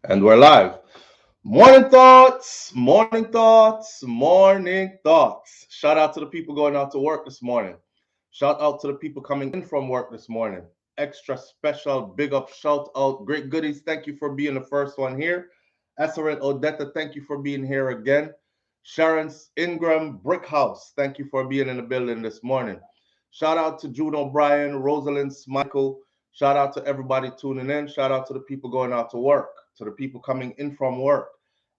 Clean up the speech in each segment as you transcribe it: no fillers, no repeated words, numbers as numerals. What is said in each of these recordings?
And we're live. Morning thoughts, morning thoughts, morning thoughts. Shout out to the people going out to work this morning. Shout out to the people coming in from work this morning. Extra special, big up, shout out, great goodies. Thank you for being the first one here. Esseret Odetta, thank you for being here again. Sharon Ingram Brickhouse, thank you for being in the building this morning. Shout out to June O'Brien, Rosalind Michael. Shout out to everybody tuning in. Shout out to the people going out to work, to the people coming in from work.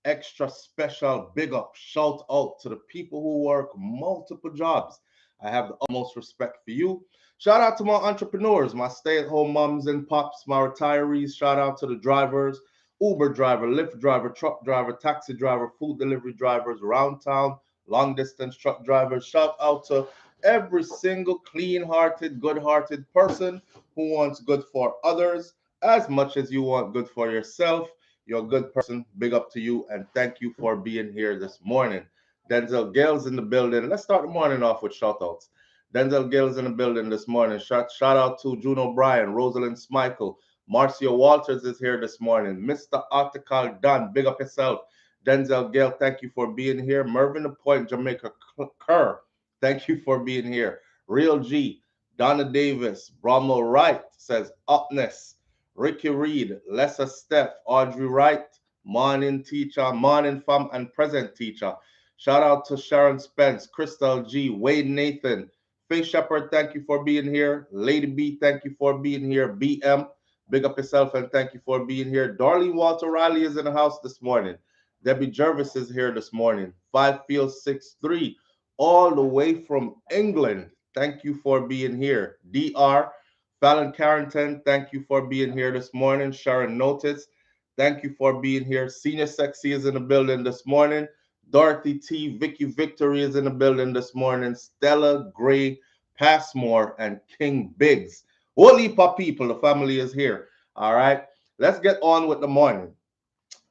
Extra special big up, shout out to the people who work multiple jobs. I have the utmost respect for you. Shout out to my entrepreneurs, my stay at home moms and pops, my retirees. Shout out to the drivers, Uber driver, Lyft driver, truck driver, taxi driver, food delivery drivers around town, long distance truck drivers. Shout out to every single clean hearted, good hearted person who wants good for others as much as you want good for yourself. You're a good person. Big up to you and thank you for being here this morning. Denzel Gales in the building. Let's start the morning off with shout outs. Denzel Gales in the building this morning. Shout out to June O'Brien, Rosalind Smichael, Marcia Walters is here this morning. Mr. Article Dunn, big up yourself. Denzel Gale, thank you for being here. Mervyn the Point, Jamaica Kerr, thank you for being here. Real G, Donna Davis, Bromwell Wright says upness. Ricky Reed, Lessa Steph, Audrey Wright, morning teacher, morning fam and present teacher. Shout out to Sharon Spence, Crystal G, Wade Nathan, Faith Shepherd, thank you for being here. Lady B, thank you for being here. BM, big up yourself and thank you for being here. Darlene Walter Riley is in the house this morning. Debbie Jervis is here this morning. 5 Field 6 3, all the way from England. Thank you for being here. DR, Fallon Carrington, thank you for being here this morning. Sharon Notice, thank you for being here. Senior Sexy is in the building this morning. Dorothy T, Vicky Victory is in the building this morning. Stella Gray, Passmore, and King Biggs. Whole heap of people, the family is here. All right, let's get on with the morning.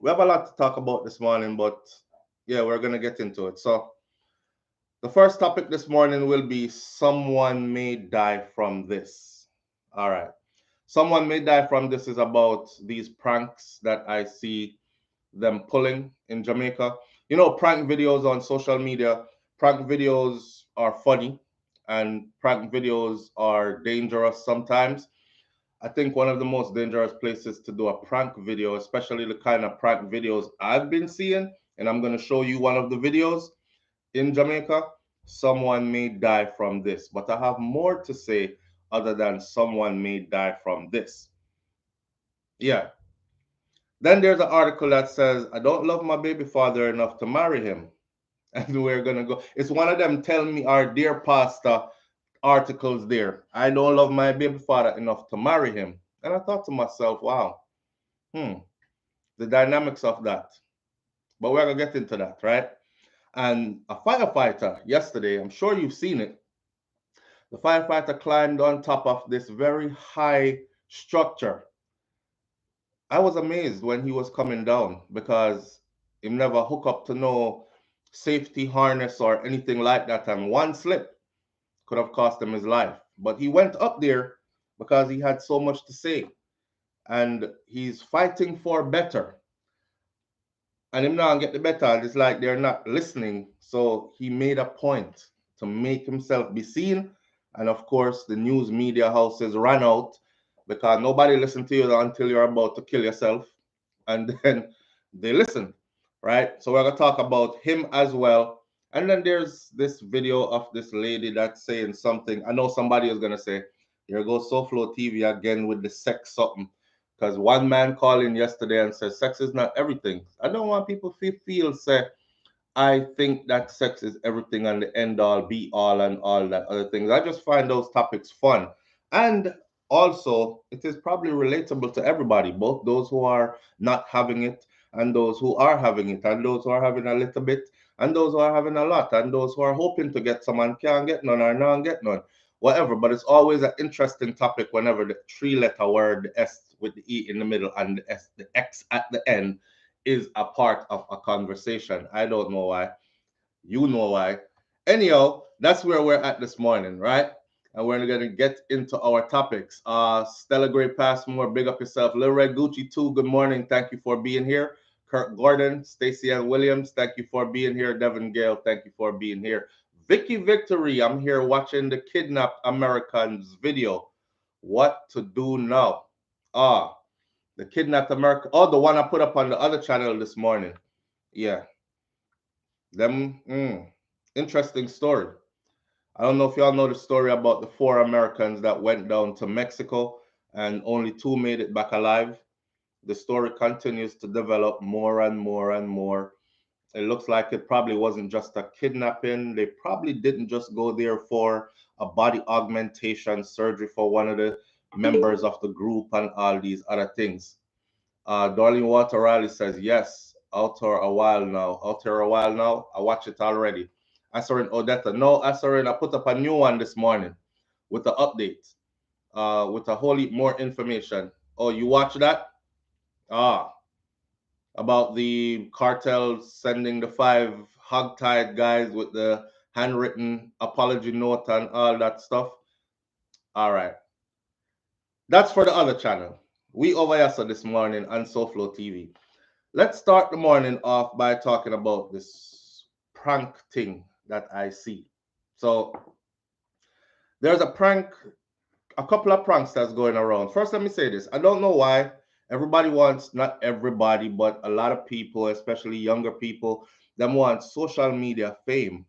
We have a lot to talk about this morning, but yeah, we're going to get into it. So, the first topic this morning will be someone may die from this. All right. Someone may die from this is about these pranks that I see them pulling in Jamaica. You know, prank videos on social media, prank videos are funny and prank videos are dangerous sometimes. I think one of the most dangerous places to do a prank video, especially the kind of prank videos I've been seeing, and I'm going to show you one of the videos in Jamaica. Someone may die from this, but I have more to say other than someone may die from this. Yeah. Then there's an article that says, I don't love my baby father enough to marry him. And we're going to go. It's one of them tell me our dear pastor articles there. I don't love my baby father enough to marry him. And I thought to myself, wow, the dynamics of that. But we're going to get into that, right? And a firefighter yesterday, I'm sure you've seen it. The firefighter climbed on top of this very high structure. I was amazed when he was coming down because he never hook up to no safety harness or anything like that. And one slip could have cost him his life. But he went up there because he had so much to say. And he's fighting for better. And him now get the better. It's like they're not listening. So he made a point to make himself be seen. And of course, the news media houses ran out because nobody listened to you until you're about to kill yourself. And then they listen, right? So we're going to talk about him as well. And then there's this video of this lady that's saying something. I know somebody is going to say, here goes SouFLoTV again with the sex something. Because one man called in yesterday and said, sex is not everything. I don't want people say, I think that sex is everything and the end all, be all, and all that other things. I just find those topics fun. And also, it is probably relatable to everybody, both those who are not having it and those who are having it, and those who are having a little bit, and those who are having a lot, and those who are hoping to get some and can't get none or not get none, whatever. But it's always an interesting topic whenever the three-letter word, the S with the E in the middle and the X at the end, is a part of a conversation. I don't know why. You know why. Anyhow, that's where we're at this morning, right? and we're going to get into our topics. Stella Gray Passmore, big up yourself. Lil Red Gucci 2, good morning. Thank you for being here. Kurt Gordon, Stacey Ann Williams, thank you for being here. Devin Gale, thank you for being here. Vicky Victory, I'm here watching the Kidnapped Americans video. What to do now? The Kidnapped American. Oh, the one I put up on the other channel this morning. Yeah. Interesting story. I don't know if y'all know the story about the 4 Americans that went down to Mexico and only 2 made it back alive. The story continues to develop more and more and more. It looks like it probably wasn't just a kidnapping. They probably didn't just go there for a body augmentation surgery for one of the members of the group and all these other things. Darlene Walter Riley says, yes, out here a while now. I watch it already. Asserin Odetta. No, Asserin, I put up a new one this morning with the update, with a whole heap more information. Oh, you watch that? About the cartel sending the 5 hog-tied guys with the handwritten apology note and all that stuff. All right. That's for the other channel. We over here this morning on SouFLoTV. Let's start the morning off by talking about this prank thing that I see. So there's a couple of pranks that's going around. First, let me say this. I don't know why everybody wants, not everybody, but a lot of people, especially younger people, them want social media fame.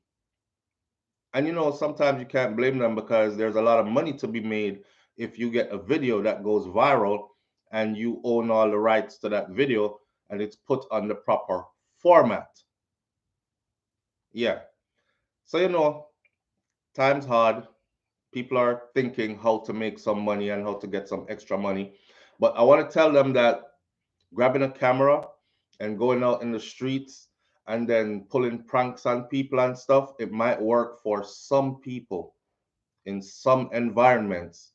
And sometimes you can't blame them because there's a lot of money to be made if you get a video that goes viral and you own all the rights to that video and it's put on the proper format. Yeah. So, time's hard. People are thinking how to make some money and how to get some extra money. But I want to tell them that grabbing a camera and going out in the streets and then pulling pranks on people and stuff, it might work for some people in some environments.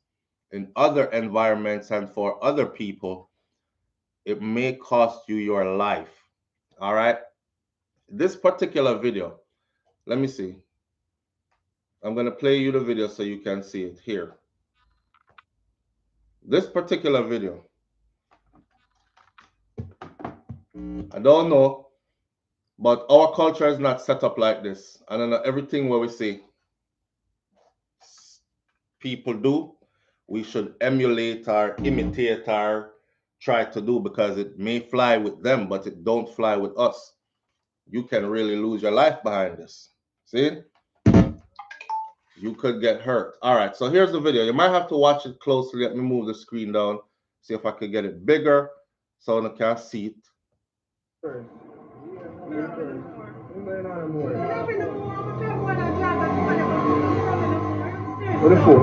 In other environments and for other people, it may cost you your life. All right. This particular video, let me see. I'm going to play you the video so you can see it here. This particular video, I don't know, but our culture is not set up like this. I don't know, everything where we see people do, we should emulate or imitate or try to do because it may fly with them, but it don't fly with us. You can really lose your life behind this. See? You could get hurt. All right, so here's the video. You might have to watch it closely. Let me move the screen down, see if I could get it bigger so I can see it. What the phone?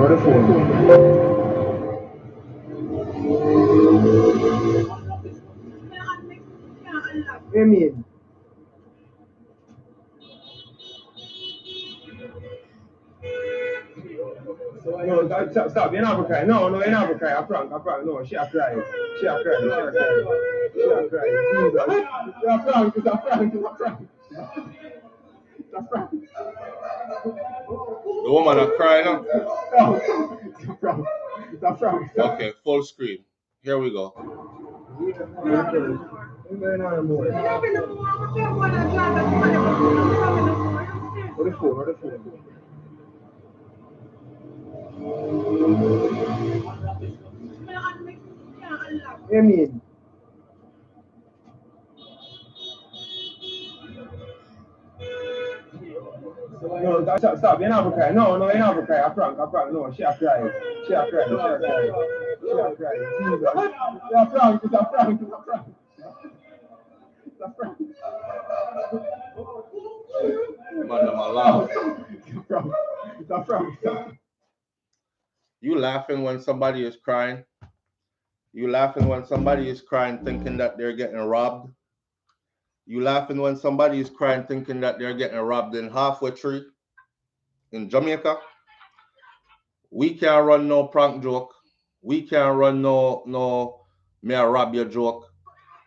What do you mean? No, stop. You're not crying. No, you're not crying. I prank. No, she a cry. She a cry. Jesus. You're a prank. It's a prank. The woman are crying now? No, it's a prank. Okay, full screen. Here we go. What the phone? What do you mean? No, stop. You're not crying. No, you're not crying. I prank. No, she a cry. She a cry. Jesus. You're a prank. It's a prank. It's a prank. You laughing when somebody is crying? You laughing when somebody is crying thinking that they're getting robbed? You laughing when somebody is crying thinking that they're getting robbed in Halfway Tree in Jamaica? We can't run no prank joke. We can't run no me a rob your joke.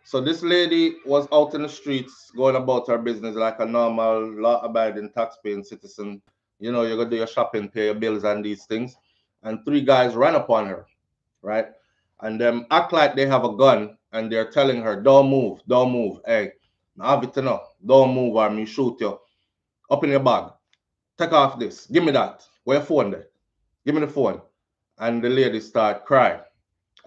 So this lady was out in the streets going about her business like a normal law-abiding tax-paying citizen. You're going to do your shopping, pay your bills and these things. and 3 guys ran upon her, right? And them act like they have a gun, and they're telling her, don't move, hey, I have it enough, don't move or me shoot you. Up in your bag, take off this, give me that, where your phone there? Give me the phone. And the lady start crying.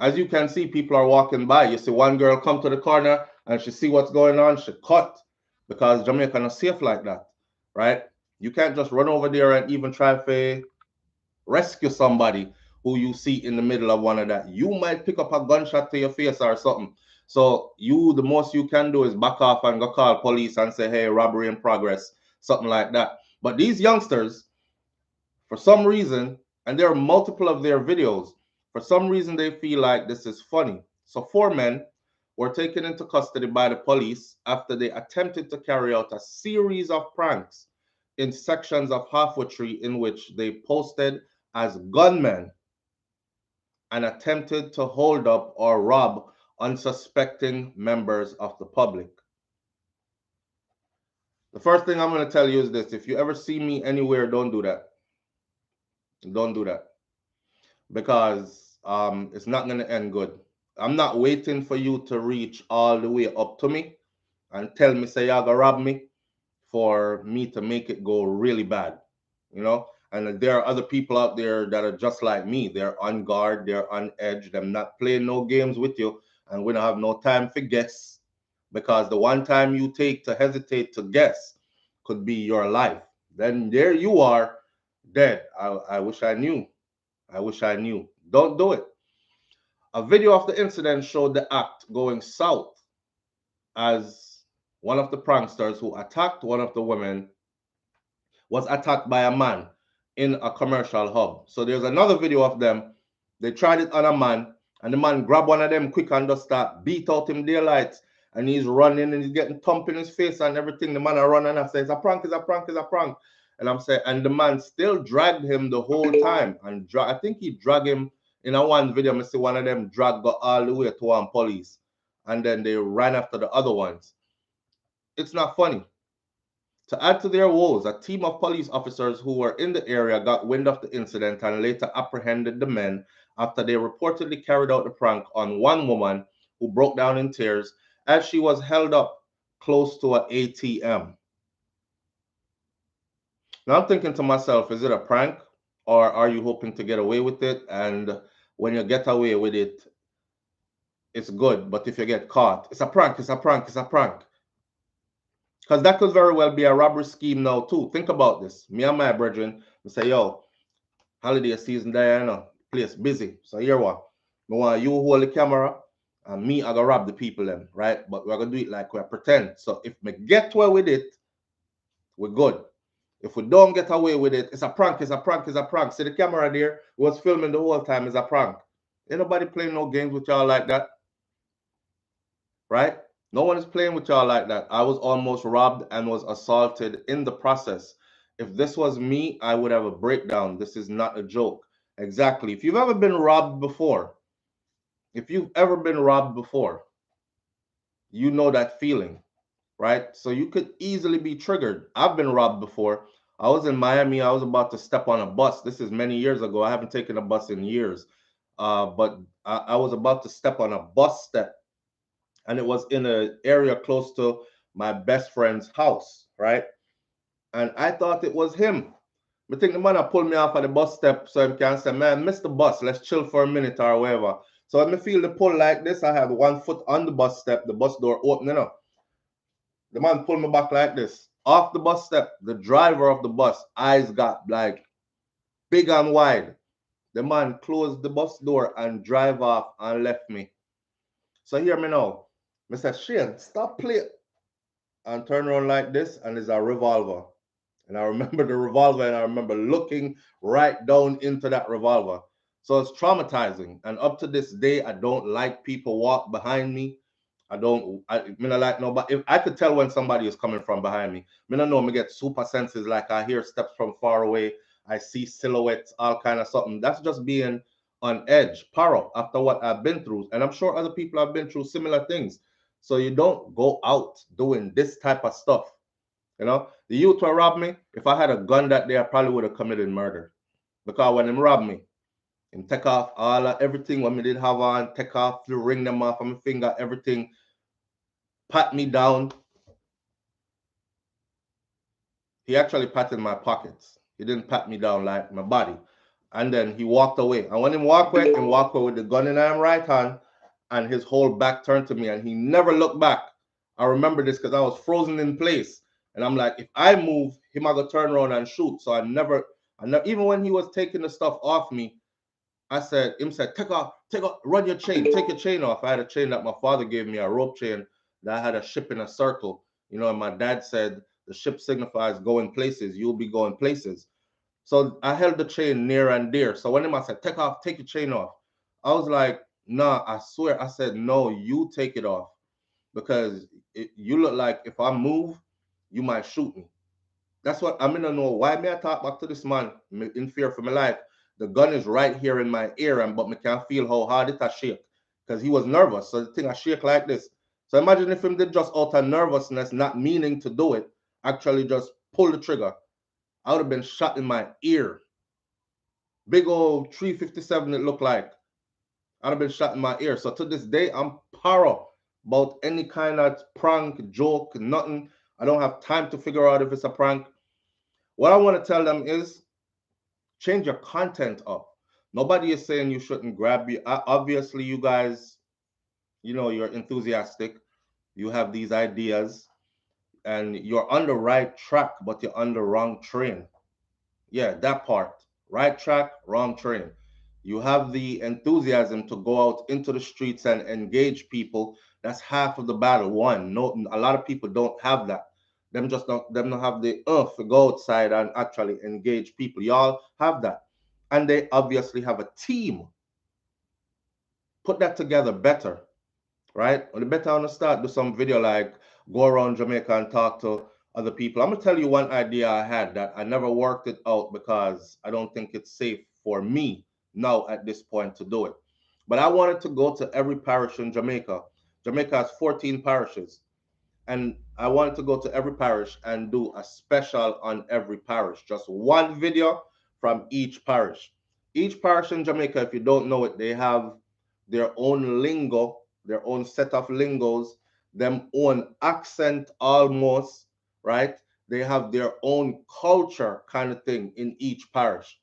As you can see, people are walking by. You see one girl come to the corner and she see what's going on. She cut because Jamaica not safe like that, right? You can't just run over there and even try to rescue somebody who you see in the middle of one of that. You might pick up a gunshot to your face or something. So the most you can do is back off and go call police and say, hey, robbery in progress, something like that. But these youngsters, for some reason, and there are multiple of their videos, for some reason they feel like this is funny. So 4 men were taken into custody by the police after they attempted to carry out a series of pranks in sections of Halfway Tree in which they posted as gunmen and attempted to hold up or rob unsuspecting members of the public. The first thing I'm going to tell you is this: if you ever see me anywhere, don't do that. Don't do that. Because it's not going to end good. I'm not waiting for you to reach all the way up to me and tell me, say, you're going to rob me for me to make it go really bad, you know? And there are other people out there that are just like me. They're on guard, they're on edge, they're not playing no games with you, and we don't have no time for guess, because the one time you take to hesitate to guess could be your life. Then there you are, dead. I wish I knew. I wish I knew. Don't do it. A video of the incident showed the act going south as one of the pranksters who attacked one of the women was attacked by a man in a commercial hub. So there's another video of them. They tried it on a man, and the man grabbed one of them quick and just start beat out him daylights. And he's running and he's getting thump in his face and everything. The man are running and I say, it's a prank, it's a prank, it's a prank. And I'm saying, and the man still dragged him the whole time. And I think he dragged him in a one video. I see one of them drag got all the way to one police. And then they ran after the other ones. It's not funny. To add to their woes, a team of police officers who were in the area got wind of the incident and later apprehended the men after they reportedly carried out the prank on one woman who broke down in tears as she was held up close to an ATM. Now I'm thinking to myself, is it a prank or are you hoping to get away with it? And when you get away with it, it's good. But if you get caught, it's a prank, it's a prank, it's a prank. Because that could very well be a robbery scheme now too. Think about this. Me and my brethren, we say, yo, holiday season there, you know, place busy. So here what? We want you hold the camera and me I gonna rob the people them, right? But we're gonna do it like we pretend. So if we get away with it, we're good. If we don't get away with it, it's a prank, it's a prank, it's a prank. See the camera there was filming the whole time, it's a prank. Ain't nobody playing no games with y'all like that. Right? No one is playing with y'all like that. I was almost robbed and was assaulted in the process. If this was me, I would have a breakdown. This is not a joke. Exactly. If you've ever been robbed before, you know that feeling, right? So you could easily be triggered. I've been robbed before. I was in Miami. I was about to step on a bus. This is many years ago. I haven't taken a bus in years. But I was about to step on a bus step, and it was in an area close to my best friend's house, right? And I thought it was him. I think the man pulled me off at the bus step so he can say, man, miss the bus, let's chill for a minute or whatever. So when I feel the pull like this, I have one foot on the bus step, the bus door opening up. The man pulled me back like this. Off the bus step, the driver of the bus, eyes got like big and wide. The man closed the bus door and drive off and left me. So hear me now. I said, Shane, stop playing. And turn around like this, and it's a revolver. And I remember the revolver, and I remember looking right down into that revolver. So it's traumatizing. And up to this day, I don't like people walk behind me. I don't like nobody. If I could tell when somebody is coming from behind me, I don't know, me get super senses, like I hear steps from far away, I see silhouettes, all kind of something. That's just being on edge, paro, after what I've been through. And I'm sure other people have been through similar things. So you don't go out doing this type of stuff. You know, the youth who robbed me, if I had a gun that day, I probably would have committed murder. Because when them robbed me, and take off everything what me did have on, take off the ring them off of my finger, everything, pat me down. He actually patted my pockets. He didn't pat me down like my body. And then he walked away. And when he walked away with the gun in his right hand and his whole back turned to me and he never looked back. I remember this because I was frozen in place. And I'm like, if I move, he might go turn around and shoot. So I never, even when he was taking the stuff off me, him said, take off, run your chain, take your chain off. I had a chain that my father gave me, a rope chain that I had a ship in a circle. You know, and my dad said the ship signifies going places. You'll be going places. So I held the chain near and dear. So when him I said, take your chain off. I was like, nah, I swear. I said, no, you take it off because you look like if I move, you might shoot me. That's what I'm gonna know. Why me I talk back to this man in fear for my life? The gun is right here in my ear, and but me can't feel how hard it a shake because he was nervous. So the thing I shake like this. So imagine if him did just out of nervousness, not meaning to do it, actually just pull the trigger. I would have been shot in my ear. Big old 357 it looked like. I'd have been shot in my ear. So to this day, I'm paro about any kind of prank, joke, nothing. I don't have time to figure out if it's a prank. What I want to tell them is change your content up. Nobody is saying you shouldn't grab you. Obviously, you guys, you're enthusiastic. You have these ideas and you're on the right track, but you're on the wrong train. Yeah, that part. Right track, wrong train. You have the enthusiasm to go out into the streets and engage people. That's half of the battle. One, no, a lot of people don't have that. Them don't have the to go outside and actually engage people. Y'all have that, and they obviously have a team. Put that together better, right? Or the better on the start, do some video like go around Jamaica and talk to other people. I'm gonna tell you one idea I had that I never worked it out because I don't think it's safe for me now at this point to do it. But I wanted to go to every parish in Jamaica. Jamaica has 14 parishes and I wanted to go to every parish and do a special on every parish, just one video from each parish. Each parish in Jamaica, if you don't know it, they have their own lingo, their own set of lingos, them own accent almost, right? They have their own culture kind of thing in each parish.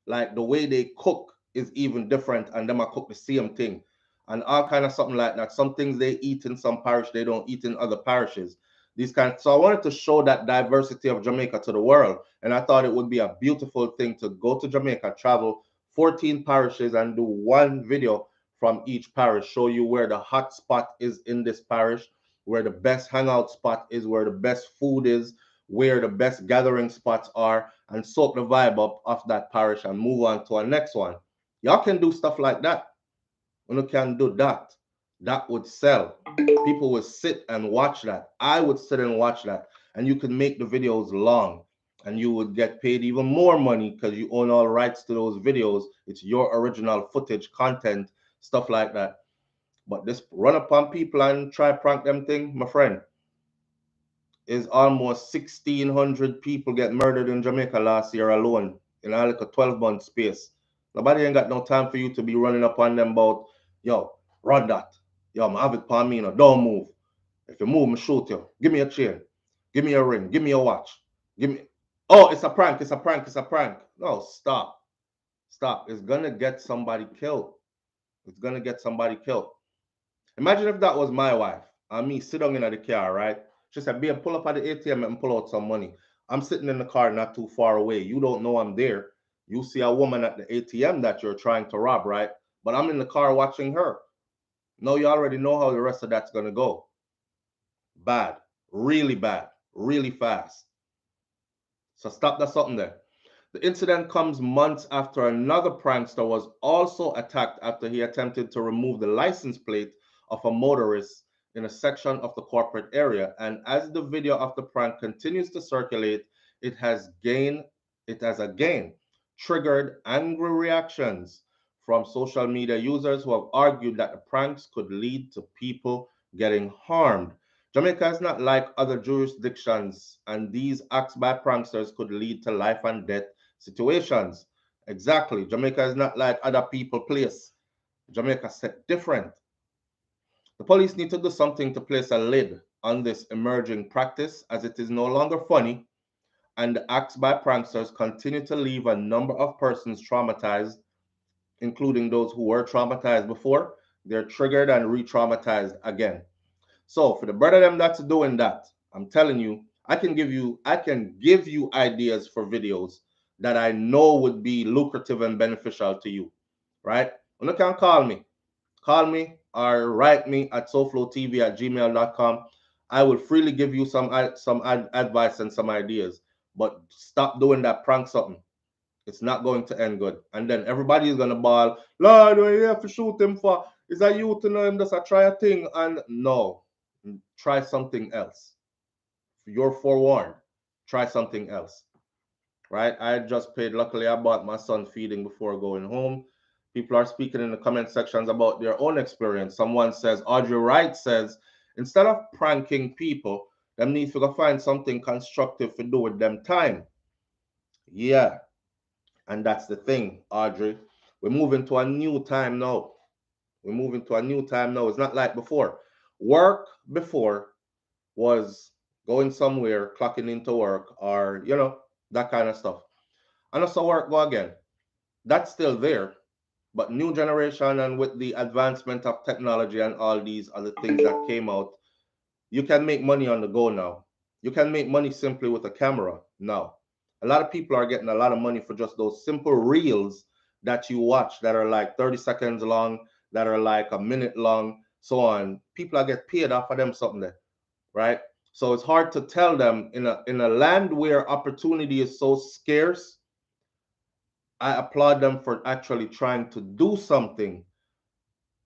Like the way they cook is even different, and them I cook the same thing, and all kind of something like that. Some things they eat in some parish they don't eat in other parishes. These kind. So I wanted to show that diversity of Jamaica to the world, and I thought it would be a beautiful thing to go to Jamaica, travel 14 parishes, and do one video from each parish, show you where the hot spot is in this parish, where the best hangout spot is, where the best food is, where the best gathering spots are, and soak the vibe up of that parish and move on to our next one. Y'all can do stuff like that. When you can do that, that would sell. People would sit and watch that. I would sit and watch that. And you could make the videos long and you would get paid even more money because you own all rights to those videos. It's your original footage, content, stuff like that. But this run upon people and try prank them thing, my friend, is almost 1,600 people get murdered in Jamaica last year alone in like a 12-month space. Nobody ain't got no time for you to be running up on them about, yo, run that. Yo, I'm have it upon me, don't move. If you move, I'm shoot you. Give me a chain. Give me a ring. Give me a watch. Give me. Oh, it's a prank. It's a prank. It's a prank. No, stop. Stop. It's gonna get somebody killed. It's gonna get somebody killed. Imagine if that was my wife and me sit down in the car, right? She said, "Babe, pull up at the ATM and pull out some money." I'm sitting in the car not too far away. You don't know I'm there. You see a woman at the ATM that you're trying to rob, right? But I'm in the car watching her. No, you already know how the rest of that's gonna go. Bad, really fast. So stop that something there. The incident comes months after another prankster was also attacked after he attempted to remove the license plate of a motorist in a section of the corporate area. And as the video of the prank continues to circulate, it has again triggered angry reactions from social media users who have argued that the pranks could lead to people getting harmed. Jamaica is not like other jurisdictions, and these acts by pranksters could lead to life and death situations. Exactly. Jamaica is not like other people place. Jamaica set different. The police need to do something to place a lid on this emerging practice, as it is no longer funny, and the acts by pranksters continue to leave a number of persons traumatized, including those who were traumatized before. They're triggered and re-traumatized again. So for the brother them that's doing that, I'm telling you, I can give you ideas for videos that I know would be lucrative and beneficial to you, right? And you can call me or write me at SouFLoTV@gmail.com. I will freely give you some advice and some ideas, but stop doing that prank something. It's not going to end good. And then everybody is going to bawl, Lord, what you have to shoot him for? Is that you to know him just a try a thing? And no, try something else. You're forewarned. Try something else, right? I just paid. Luckily, I bought my son feeding before going home. People are speaking in the comment sections about their own experience. Someone says, Audrey Wright says, instead of pranking people, them need to go find something constructive to do with them time. Yeah, and that's the thing, Audrey. We're moving to a new time now. We're moving to a new time now. It's not like before. Work before was going somewhere, clocking into work, or, that kind of stuff. And also work go again. That's still there. But new generation and with the advancement of technology and all these other things that came out, you can make money on the go now. You can make money simply with a camera now. A lot of people are getting a lot of money for just those simple reels that you watch that are like 30 seconds long, that are like a minute long, so on. People are get paid off of them something there, right? So it's hard to tell them in a land where opportunity is so scarce. I applaud them for actually trying to do something,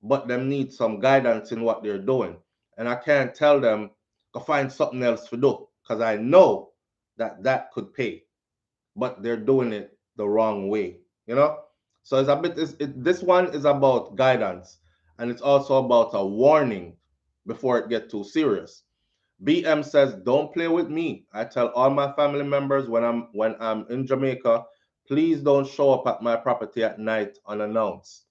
but them need some guidance in what they're doing. And I can't tell them go find something else to do because I know that could pay, but they're doing it the wrong way, So it's a bit. This one is about guidance, and it's also about a warning before it gets too serious. BM says, "Don't play with me. I tell all my family members when I'm in Jamaica, please don't show up at my property at night unannounced."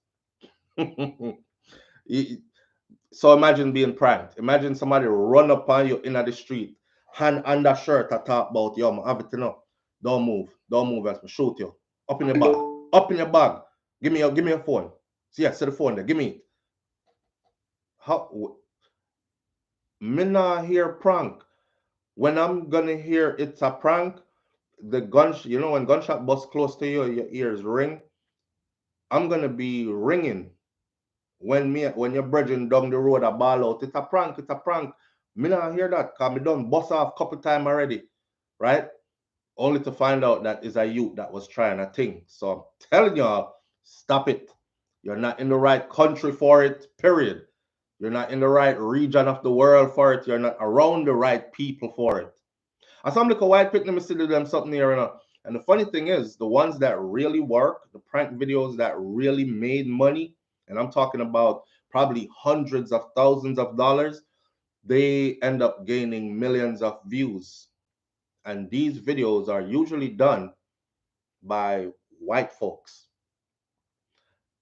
So imagine being pranked. Imagine somebody run up on you in the street, hand under shirt, to talk about yo, man, have it enough. Don't move, else I shoot you. Up in your bag, up in your bag. Give me your phone. See, the phone there. Give me it. How? Me not hear prank. When I'm gonna hear it's a prank, the gun, when gunshot bust close to you, your ears ring. I'm gonna be ringing when your brethren down the road a ball out. It's a prank. It's a prank. Me not hear that because me done bust off couple time already, right? Only to find out that is a youth that was trying a thing. So I'm telling y'all, stop it. You're not in the right country for it, period. You're not in the right region of the world for it. You're not around the right people for it. And some little white pick, let me see them something here. And the funny thing is, the ones that really work, the prank videos that really made money, and I'm talking about probably hundreds of thousands of dollars, they end up gaining millions of views. And these videos are usually done by white folks.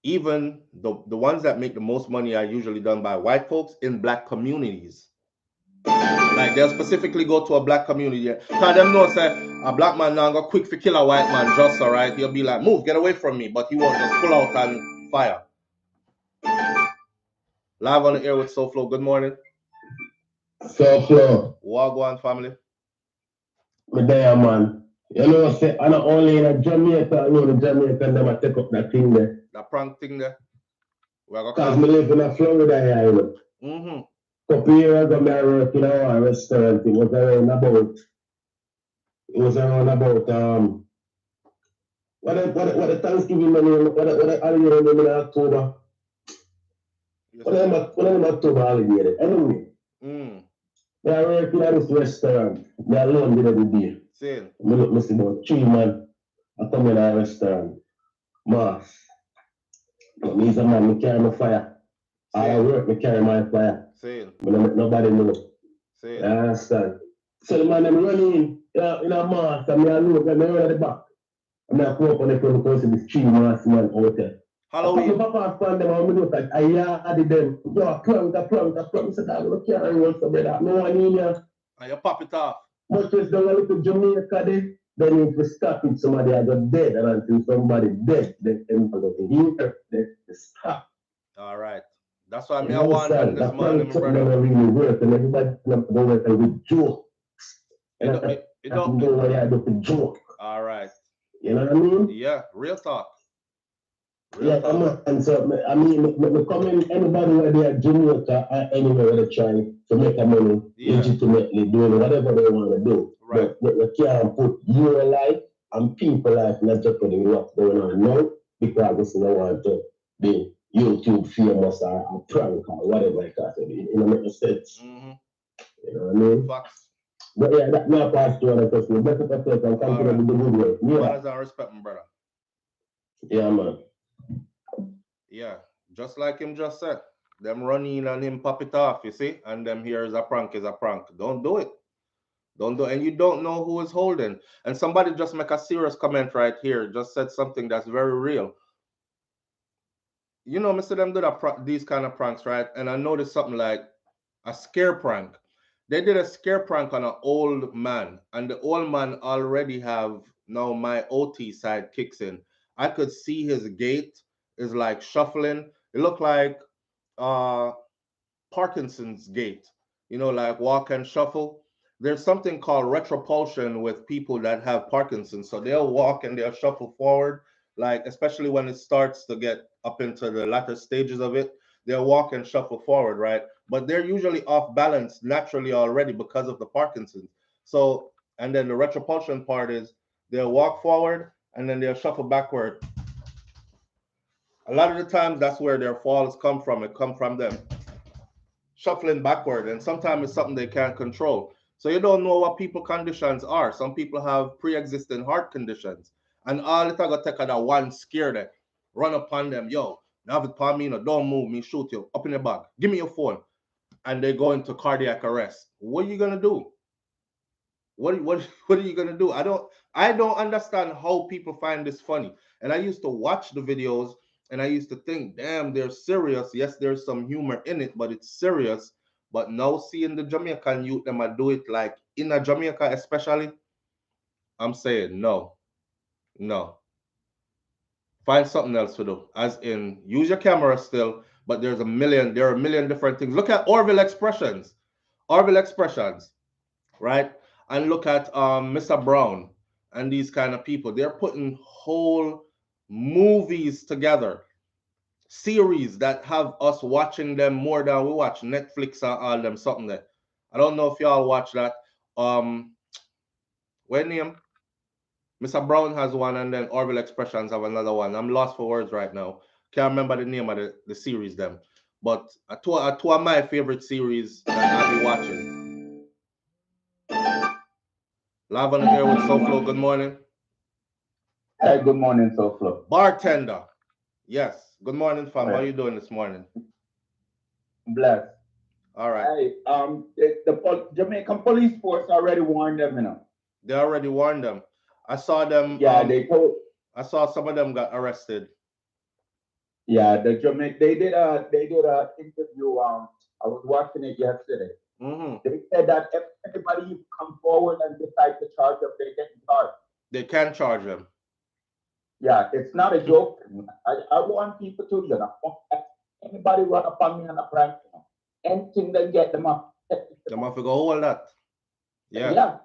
Even the ones that make the most money are usually done by white folks in black communities. Like they'll specifically go to a black community. Cause them know say a black man now go quick for kill a white man just alright. He'll be like, move, get away from me, but he won't just pull out and fire. Live on the air with SouFLo. Good morning. SouFLo. Wagwan family. Good day, man. Say, I'm not only in Jamaica, the Jamaican them take up that thing there. That prank thing there. Because I live in Florida here, Mm-hmm. Couple years ago, I worked in a restaurant. It was around about what the Thanksgiving money, what the holiday in October. Yes, what the October holiday? Anyway. I work in this restaurant. I alone did every day. Same. I look, I see about 3 man. I come in a restaurant. Mass. But me is a man, I carry my fire. I work, I carry my fire. Same. But I make nobody know. Same. You understand? So the man them running in a mask and I look and I run at the back. I'm not going up on the front because of this 3 mass man out there. Halloween. I pop off them, I'm look at I yarded them. Yo, a prank. I said, I can't run for brother. No one in here. And you pop it off. Much as down a little Jamaica there, then if we stop it, somebody I got dead, and until somebody dead, then go to here, then stop. All right. That's why I want them this morning, my brother. brother. Really work, and everybody go with joke. It don't go where I do for joke. All right. You know what I mean? Yeah, real talk. Yeah, and so I mean, we come in anybody where they are Jamaica or anywhere where they try to make a money legitimately doing whatever they want to do. Right. But we can't put your life and people life in jeopardy with what's going on now because this is I want to be YouTube famous or a prank or whatever like that. It don't make sense. Mm-hmm. You know what I mean? Facts. But yeah, that's my part to other person. Better protect and continue with the good work. Yeah. Manners and respect, my brother. Yeah, man. Yeah, just like him just said, them running and him pop it off, you see, and them here is a prank, Don't do it. Don't do it. And you don't know who is holding. And somebody just make a serious comment right here, just said something that's very real. You know, Mr. Them do these kind of pranks, right? And I noticed something like a scare prank. They did a scare prank on an old man, and the old man already have, now my OT side kicks in. I could see his gait is like shuffling. It looked like Parkinson's gait, you know, like walk and shuffle. There's something called retropulsion with people that have Parkinson's. So they'll walk and they'll shuffle forward, like especially when it starts to get up into the latter stages of it, they'll walk and shuffle forward, right? But they're usually off balance naturally already because of the Parkinson's. So, and then the retropulsion part is they'll walk forward and then they'll shuffle backward. A lot of the times that's where their falls come from. It come from them shuffling backward, and sometimes it's something they can't control. So you don't know what people conditions are. Some people have pre-existing heart conditions, and all it got take that one scare that run upon them. Yo, now have it upon me, no, don't move me, shoot you up in the bag. Give me your phone, and they go into cardiac arrest. What are you gonna do? What are you gonna do? I don't understand how people find this funny. And I used to watch the videos and I used to think, damn, they're serious. Yes, there's some humor in it, but it's serious. But now seeing the Jamaican youth them I do it like in a Jamaica especially, I'm saying no. Find something else to do. As in use your camera still, but there are a million different things. Look at Orville expressions. Right? And look at Mr. Brown and these kind of people. They're putting whole movies together, series that have us watching them more than we watch Netflix and all them something there. I don't know if y'all watch that. What name? Mr. Brown has one, and then Orville Expressions have another one. I'm lost for words right now. Can't remember the name of the series them. But two of my favorite series that I've been watching. Live on the air with SouFLo. Good morning. Hey, good morning, SouFLo. Bartender. Yes. Good morning, fam. How are you doing this morning? Blessed. All right. Hey, the Jamaican police force already warned them, you know. They already warned them. I saw them. Yeah, they told. I saw some of them got arrested. Yeah, they did a interview. I was watching it yesterday. Mm-hmm. They said that if anybody come forward and decide to charge them, they get charged. They can charge them. Yeah, it's not a joke. I want people to, you know, anybody run up on me on a prank, you know, anything they get them up. Them have to go hold that. Yeah. Yeah.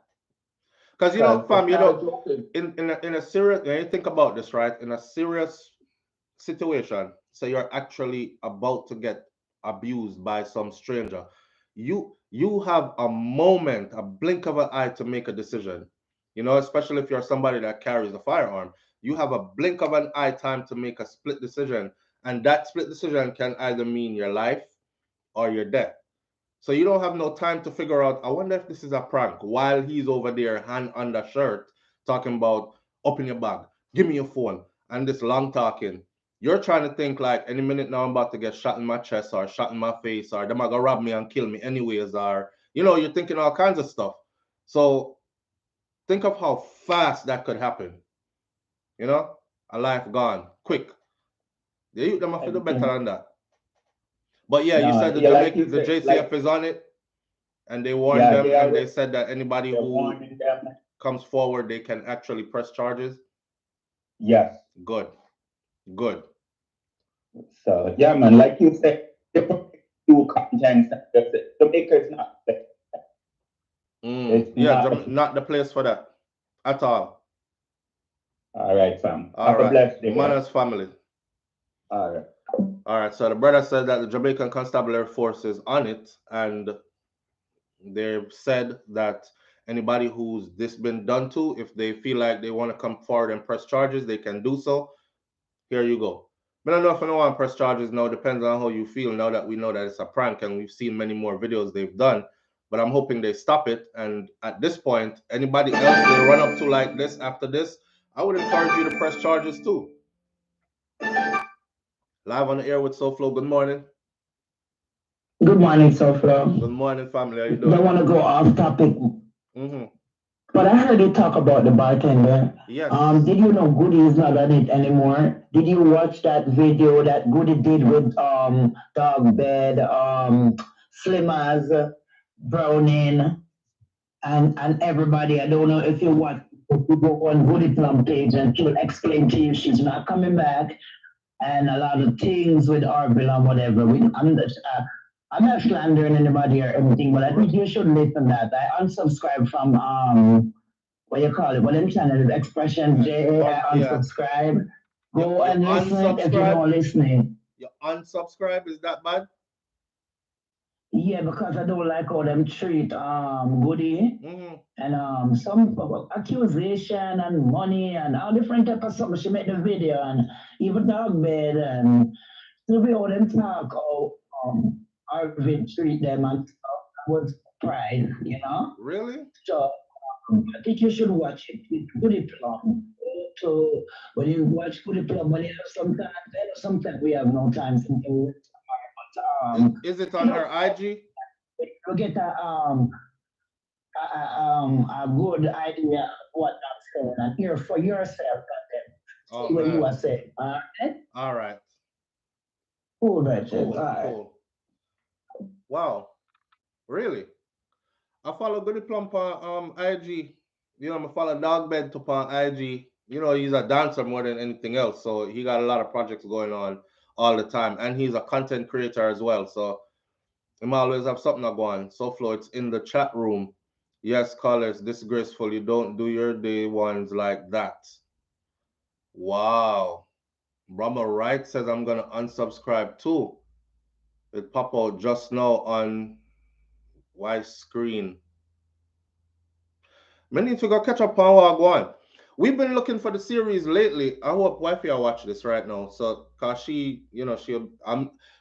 Because you know, fam, you know, in a serious, when you think about this, right? In a serious situation, so you're actually about to get abused by some stranger. You have a moment, a blink of an eye to make a decision. You know, especially if you're somebody that carries a firearm, you have a blink of an eye time to make a split decision, and that split decision can either mean your life or your death. So you don't have no time to figure out, I wonder if this is a prank, while he's over there, hand on the shirt, talking about, open your bag, give me your phone, and this long talking. You're trying to think like, any minute now I'm about to get shot in my chest or shot in my face, or them are gonna rob me and kill me anyways, or, you know, you're thinking all kinds of stuff. So think of how fast that could happen. You know, a life gone quick. The youth them have to do better than that. But yeah, you said the the JCF is on it, and they warned them, and they said that anybody who comes forward, they can actually press charges. Yes. Good. Good. So yeah, man, like you said, do content. Jamaica is not. Yeah, not the place for that at all. All right, fam. All Have a right. blessed day. Manners family. All right. All right. So the brother said that the Jamaican Constabulary Force is on it, and they've said that anybody who's this been done to, if they feel like they want to come forward and press charges, they can do so. Here you go. But I don't know if anyone press charges now. Depends on how you feel now that we know that it's a prank and we've seen many more videos they've done. But I'm hoping they stop it. And at this point, anybody else they run up to like this after this, I would encourage you to press charges too. Live on the air with SouFLo. Good morning. Good morning, SouFLo. Good morning, family. How you doing? Don't want to go off topic. But I heard you talk about the bartender. Yes. Did you know Goody is not on it anymore? Did you watch that video that Goody did with Dog Bed, Slimmers, Browning, and everybody? I don't know if you watch. If you go on Goody Plum page and she'll explain to you she's not coming back, and a lot of things with Orville and whatever. I'm not slandering anybody or anything, but I think you should listen to that. I unsubscribed from what you call it, what them channel, Expression J. I unsubscribe. Go and listen if you're not listening. You unsubscribe? Is that bad? Yeah, because I don't like how them treat Goody and some accusation and money and all different type of stuff. She made the video and even Dog Bed and the way how them talk how Arvin treat them and stuff. I was surprised, you know. Really? So I think you should watch it with Goody Plum. So when you watch Goody Plum, when you have sometimes we have no time to is it on her IG? You get a good idea of what I'm saying and hear for yourself and then see what you are saying. All right? All right. Cool, Richard. Cool, cool. Wow. Really? I follow Goody Plum on IG. You know, I follow Dog Bed to on IG. You know, he's a dancer more than anything else. So he got a lot of projects going on all the time. And he's a content creator as well. So he might always have something to go on. SouFLo, it's in the chat room. Yes, callers, disgraceful. You don't do your day ones like that. Wow. Brahma Wright says I'm going to unsubscribe too. It pop out just now on my screen. I need to go catch up on what I go on. We've been looking for the series lately. I hope wifey will watch this right now. So, cause she, you know,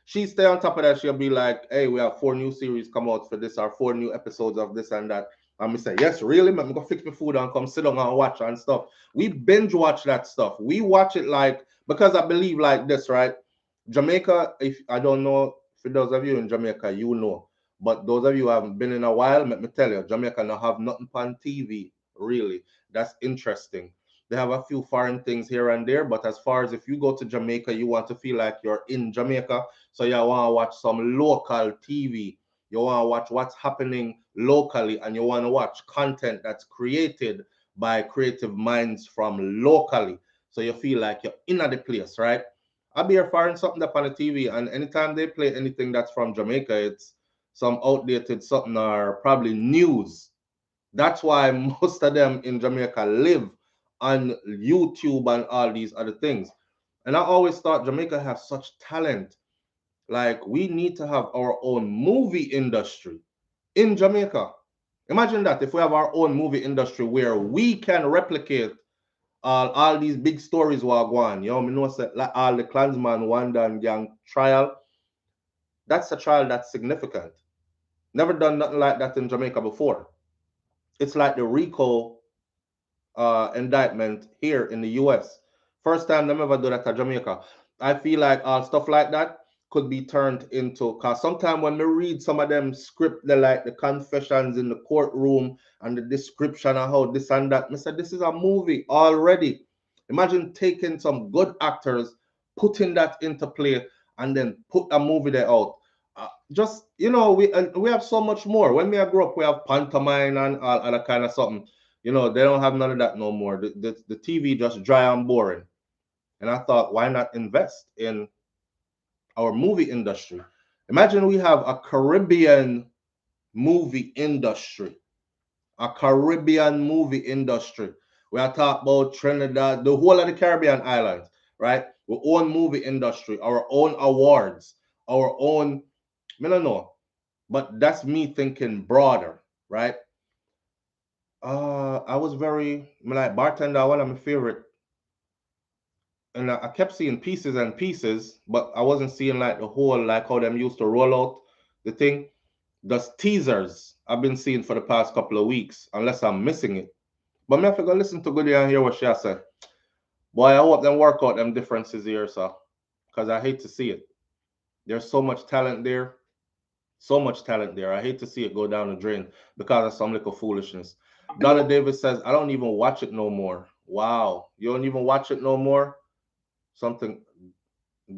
she stay on top of that. She'll be like, hey, we have 4 new series come out for this, or 4 new episodes of this and that. And me say, yes, really? I'm gonna fix my food and come sit down and watch and stuff. We binge watch that stuff. We watch it like, because I believe like this, right? Jamaica, if I don't know, for those of you in Jamaica, you know. But those of you who haven't been in a while, let me tell you, Jamaica don't have nothing on TV, really. That's interesting. They have a few foreign things here and there, but as far as if you go to Jamaica, you want to feel like you're in Jamaica, so you want to watch some local TV. You want to watch what's happening locally, and you want to watch content that's created by creative minds from locally, so you feel like you're in the place, right? I'll be here firing something up on the TV, and anytime they play anything that's from Jamaica, it's some outdated something or probably news. That's why most of them in Jamaica live on YouTube and all these other things. And I always thought Jamaica has such talent. Like, we need to have our own movie industry in Jamaica. Imagine that, if we have our own movie industry where we can replicate all these big stories while going. You know, me know like all the Klansman, Wanda and Gang trial. That's a trial that's significant. Never done nothing like that in Jamaica before. It's like the RICO indictment here in the US. First time them ever do that at Jamaica. I feel like stuff like that could be turned into, because sometimes when we read some of them script, they like the confessions in the courtroom and the description of how this and that, I said, this is a movie already. Imagine taking some good actors, putting that into play, and then put a movie there out. Just, you know, we have so much more. When we grew up, we have pantomime and all other kind of something. You know, they don't have none of that no more. The TV just dry and boring. And I thought, why not invest in our movie industry? Imagine we have a Caribbean movie industry. A Caribbean movie industry. We are talking about Trinidad, the whole of the Caribbean islands, right? Our own movie industry, our own awards, our own, I don't know, but that's me thinking broader, right? I was very, like, bartender, one of my favorite, and I kept seeing pieces and pieces, but I wasn't seeing like the whole, like how them used to roll out the thing. The teasers I've been seeing for the past couple of weeks, unless I'm missing it. But me have to go listen to Goody and hear what she said. Boy, I hope them work out them differences here, so, because I hate to see it. There's so much talent there. So much talent there. I hate to see it go down the drain because of some little foolishness. Donna Davis says, I don't even watch it no more. Wow. You don't even watch it no more? Something.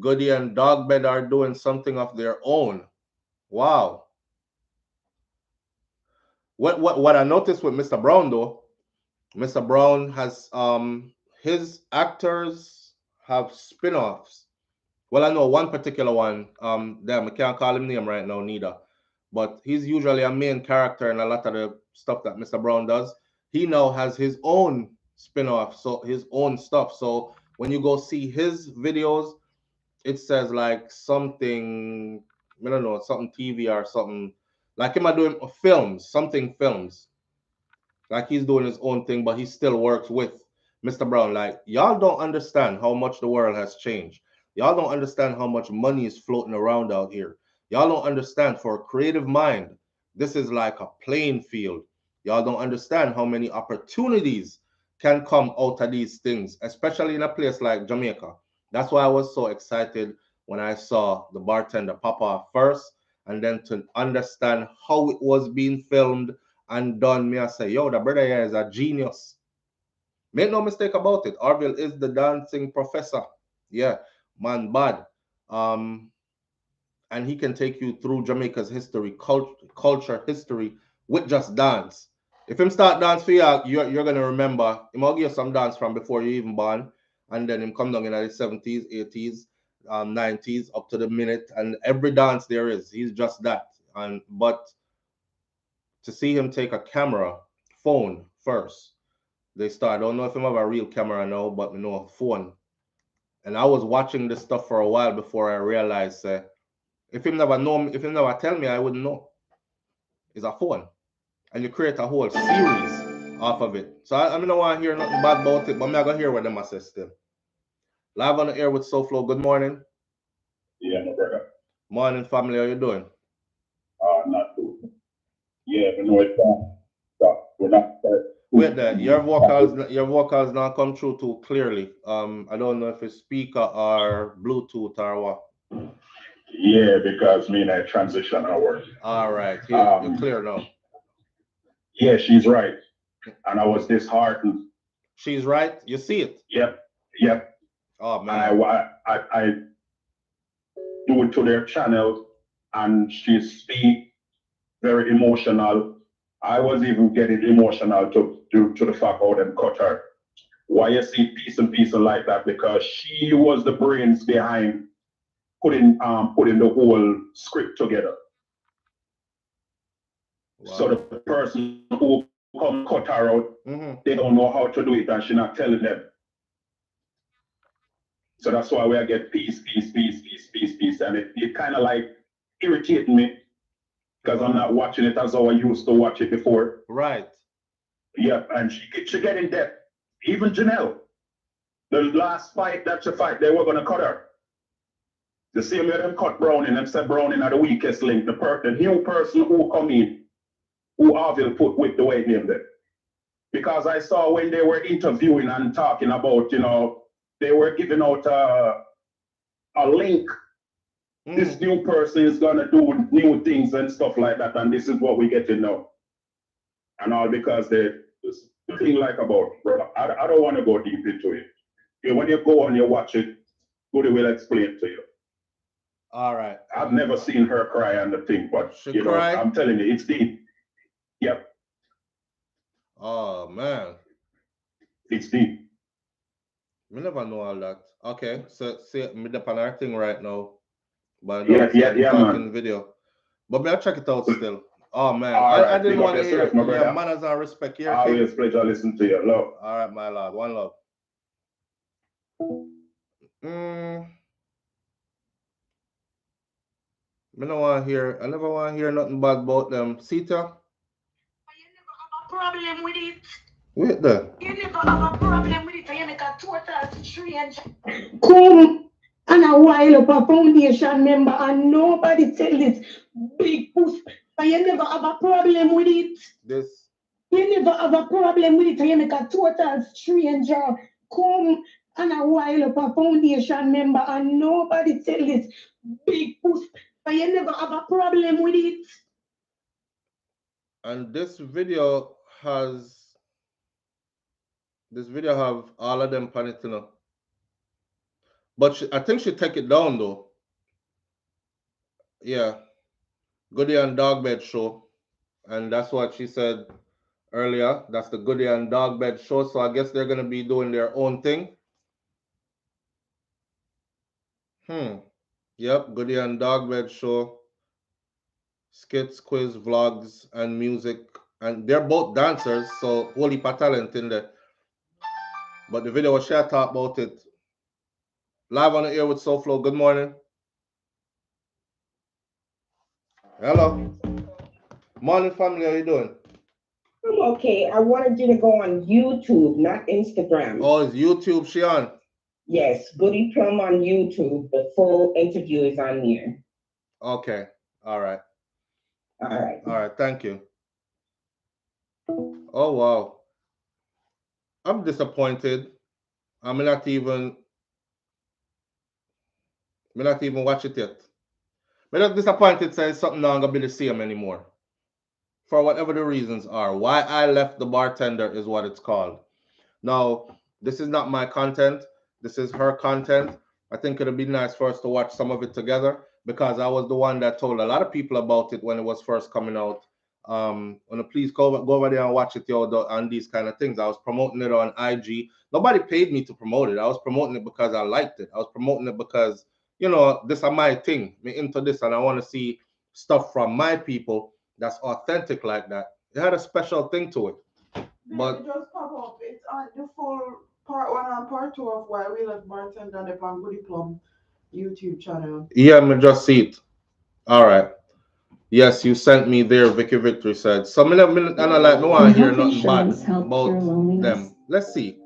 Goody and Dogbed are doing something of their own. Wow. What I noticed with Mr. Brown though, Mr. Brown has his actors have spin-offs. Well, I know one particular one. Damn, I can't call him name right now neither. But he's usually a main character in a lot of the stuff that Mr. Brown does. He now has his own spin-off, so his own stuff. So when you go see his videos, it says like something, I don't know, something TV or something. Like him doing films, something films. Like he's doing his own thing, but he still works with Mr. Brown. Like, y'all don't understand how much the world has changed. Y'all don't understand how much money is floating around out here. Y'all don't understand, for a creative mind, this is like a playing field. Y'all don't understand how many opportunities can come out of these things, especially in a place like Jamaica. That's why I was so excited when I saw the bartender pop off first, and then to understand how it was being filmed and done. Me, I say, yo, the brother here is a genius. Make no mistake about it. Orville is the dancing professor. Yeah, man, bad. And he can take you through Jamaica's history, culture, history with just dance. If him start dance for you, you're gonna remember. He might give you some dance from before you even born, and then him come down in the 70s, 80s, 90s, up to the minute, and every dance there is, he's just that. And but to see him take a camera, phone first. They start. I don't know if him have a real camera now, but you know, a phone. And I was watching this stuff for a while before I realized if him never know me, if him never tell me, I wouldn't know. It's a phone. And you create a whole series off of it. So I don't want to hear nothing bad about it, but I'm not gonna hear what them say still. Live on the air with SouFLo. Good morning. Yeah, my brother. Morning, family. How you doing? Not good. Yeah, but no, it's not. We're not. Wait there. Your vocals not come through too clearly. I don't know if it's speaker or Bluetooth or what. Yeah, because me and I transition our. All right. You're clear now. Yeah, she's right. And I was disheartened. She's right. You see it. Yep. Oh man. And I do it to their channel, and she speak very emotional. I was even getting emotional to the fact how them cut her. Why you see piece and like that? Because she was the brains behind putting the whole script together. Wow. So the person who come cut her out, they don't know how to do it, and she's not telling them. So that's why we get piece, and it kind of like irritating me because I'm not watching it as how I used to watch it before. Right. Yeah, and she get in depth. Even Janelle, the last fight that she fight, they were gonna cut her. The same way them cut Browning and said Browning are the weakest link. The new person who come in, who Orville put with the way name them. Because I saw when they were interviewing and talking about, they were giving out a link. This new person is gonna do new things and stuff like that, and this is what we get to know. And all because the thing like about, bro, I don't want to go deep into it. When you go and you watch it, Goody will explain to you. All right. I've never seen her cry on the thing, but She cry? I'm telling you, it's deep. Yep. Oh man. It's deep. We never know all that. Okay, so see me up on our thing right now. But Yeah, talking man. video. But I'll check it out still. Oh man. All right, I didn't big up want to hear yourself, my brother. manners and respect here. Always pleasure listen to you. Love. All right, my lord. One love. I never want to hear nothing bad about them. Sita? You never have a problem with it. Wait there. You never have a problem with it. You make a total strange. Come and a while up a foundation member and nobody tell this big push. But you never have a problem with it. This. You never have a problem with it. You make a total stranger. Come and a while up a foundation member and nobody tell this big push. But you never have a problem with it. And this video have all of them on it, you know. But I think she take it down though. Yeah. Goody and Dogbed show. And that's what she said earlier. That's the Goody and Dogbed show. So I guess they're gonna be doing their own thing. Yep, Goody and Dogbed show. Skits, quiz, vlogs, and music. And they're both dancers, so whole heap of talent in there. But the video was share talk about it. Live on the air with SouFlo. Good morning. Hello. Morning, family. How you doing? I'm okay. I wanted you to go on YouTube, not Instagram. Oh, it's YouTube, Shion? Yes, Goody Plum on YouTube. The full interview is on there. Okay. All right. All right. All right. Thank you. Oh, wow. I'm disappointed. I'm not even watch it yet. I'm not disappointed saying something not gonna be the same anymore. For whatever the reasons are. Why I left the bartender is what it's called. Now, this is not my content. This is her content. I think it'd be nice for us to watch some of it together because I was the one that told a lot of people about it when it was first coming out. Please go over there and watch it, and these kind of things. I was promoting it on IG. Nobody paid me to promote it. I was promoting it because I liked it. I was promoting it because, this is my thing. Me into this, and I want to see stuff from my people that's authentic like that. It had a special thing to it. But it just pop up. It's on the full part 1 and part 2 of Why We Love Bartender on the Goody Plum YouTube channel. Yeah, me just see it. All right. Yes, you sent me there, Vicky Victory said. So I want to hear nothing bad about them. Let's see.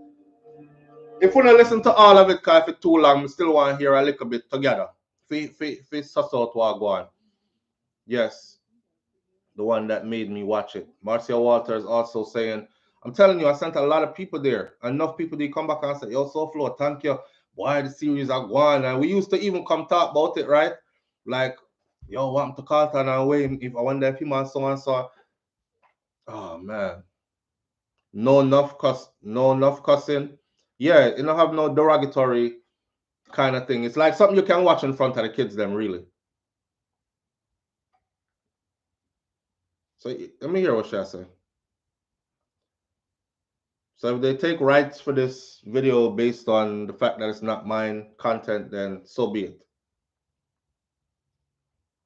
If we don't listen to all of it, because if it's too long, we still want to hear a little bit together. If it's suss out what go on. Yes. The one that made me watch it. Marcia Walters also saying, I'm telling you, I sent a lot of people there. Enough people they come back and say, yo, SouFlo, thank you. Why the series are going? And we used to even come talk about it, right? Like, yo, want to call it and way if I wonder if him and so and so. Oh man. No enough cussing. Yeah, you don't have no derogatory kind of thing. It's like something you can watch in front of the kids, them really. So let me hear what she say. So if they take rights for this video based on the fact that it's not mine content, then so be it.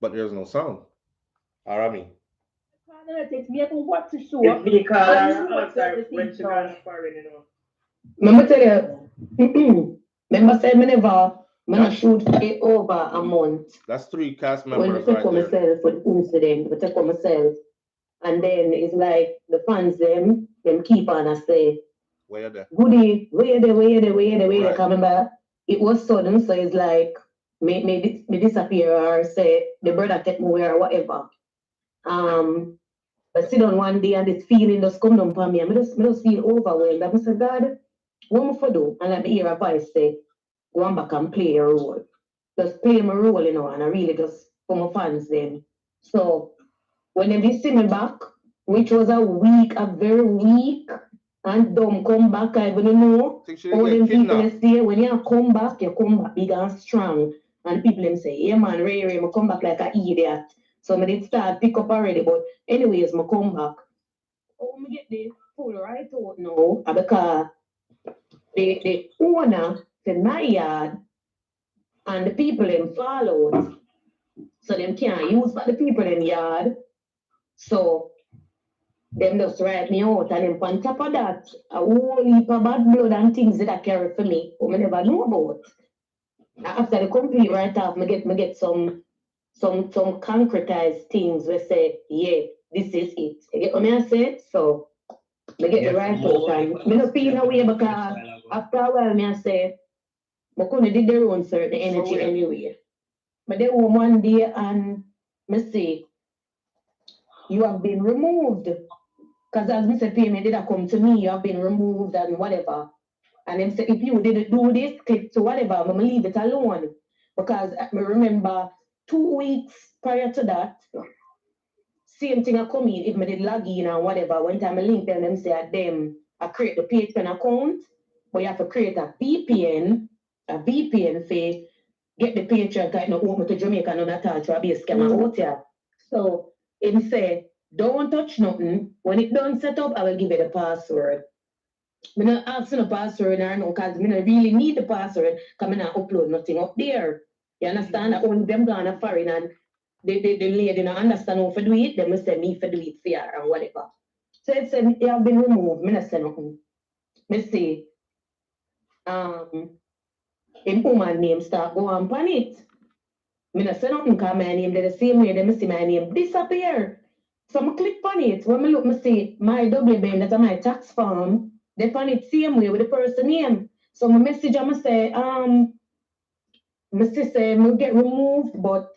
But there's no sound. Arami. Remember tell you, remember say me never shoot it over a month. That's 3 cast members when I take right there. myself for the incident, I take on myself. And then it's like the fans them keep on and say, where there? Goody, where they coming back. It was sudden, so it's like me disappear or say the brother take me where or whatever. But sit on one day and this feeling just come down for me. I just feel overwhelmed. I said, God, what am I for do? And let me hear a voice say, go on back and play your role. Just play my role, and I really just for my fans then. So when they see me back, which was a very weak and don't come back. I don't know. Think she All get them people kidnapped. say when you come back big and strong. And people them say, yeah man, Ray, I come back like an idiot. So I did start pick up already, but anyways, I come back. Oh, me get the full right out now because the owner to my yard and the people them followed. So them can't use but the people in yard. So them just write me out and then on top of that, a whole heap of bad blood and things that I carry for me, but I never know about. After the complete write off, I get some concretized things we say, yeah, this is it. You get what I say? So I get the right out and I don't feel no way because after a while I say, I couldn't did their own certain energy anyway. But then one day and I say, you have been removed. Because as Mr. Payment did come to me, you have been removed and whatever. And then say, if you didn't do this, click to whatever, I'm going to leave it alone. Because I remember 2 weeks prior to that, same thing I come in, if I did log in and whatever, one time I link them say at them, I create the Patreon account, but you have to create a VPN for get the Patreon, because no open to Jamaica, no attach to a base scam out here. So, him say, don't touch nothing. When it done set up, I will give you the password. I'm not asking the password or no, because I don't really need the password, because I'm not upload nothing up there. You understand? I only them gone foreign and the lady don't understand how to do it, they must say me for do it for her or whatever. So it said, you have been removed. I not say nothing. I say, in woman name start go on pan it. I not say nothing because my name the same way, they see my name disappear. So I click on it. When I look, I see my WB, that's my tax form, they on it same way with the person name. So my message, I say, my sister will get removed, but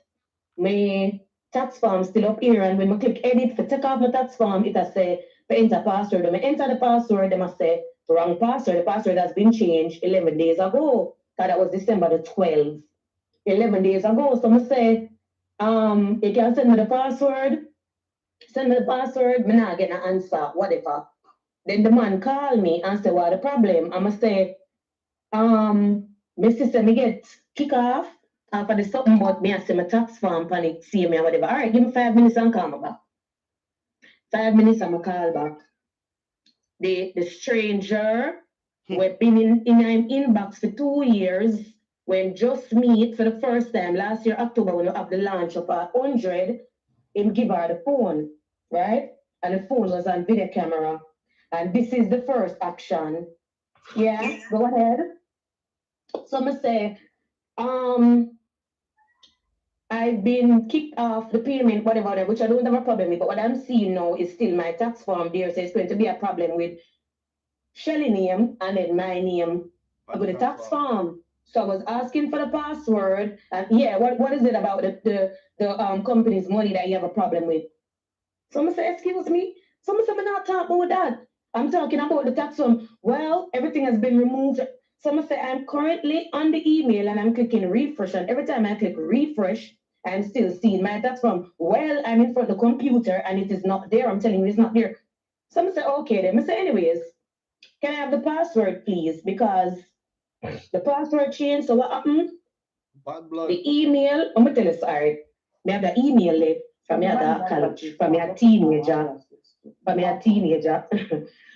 my tax form still up here. And when I click edit for take off my tax form, it has say for enter password. When I enter the password, they must say wrong password. The password has been changed 11 days ago. That was December the 12th. 11 days ago. So I say, you can send me the password. Send me the password, me not get an answer, whatever. Then the man call me and say, what the problem? I'ma say, my sister me get kick off for the something about me, I say my tax form panic, see me or whatever. All right, give me 5 minutes and call me back. 5 minutes and I call back. The stranger we've been in an inbox for 2 years, when just meet for the first time last year, October, when we have the launch of 100, him give her the phone, right? And the phone was on video camera. And this is the first action. Yeah, go ahead. So I'm say, I've been kicked off the payment, whatever, which I don't have a problem with, but what I'm seeing now is still my tax form there, so it's going to be a problem with Shelly name and then my name with the tax form. So I was asking for the password, and yeah, what is it about the company's money that you have a problem with? Someone say, excuse me. Someone say, I'm not talking about that. I'm talking about the tax form. Well, everything has been removed. Someone say, I'm currently on the email and I'm clicking refresh. And every time I click refresh, I'm still seeing my tax form. Well, I'm in front of the computer and it is not there. I'm telling you, it's not there. Someone say, okay, then I say, anyways, can I have the password, please? Because the password changed. So what happened? Bad blood. The email, I'm going to tell you, sorry. I have the email from your college, from your teenager,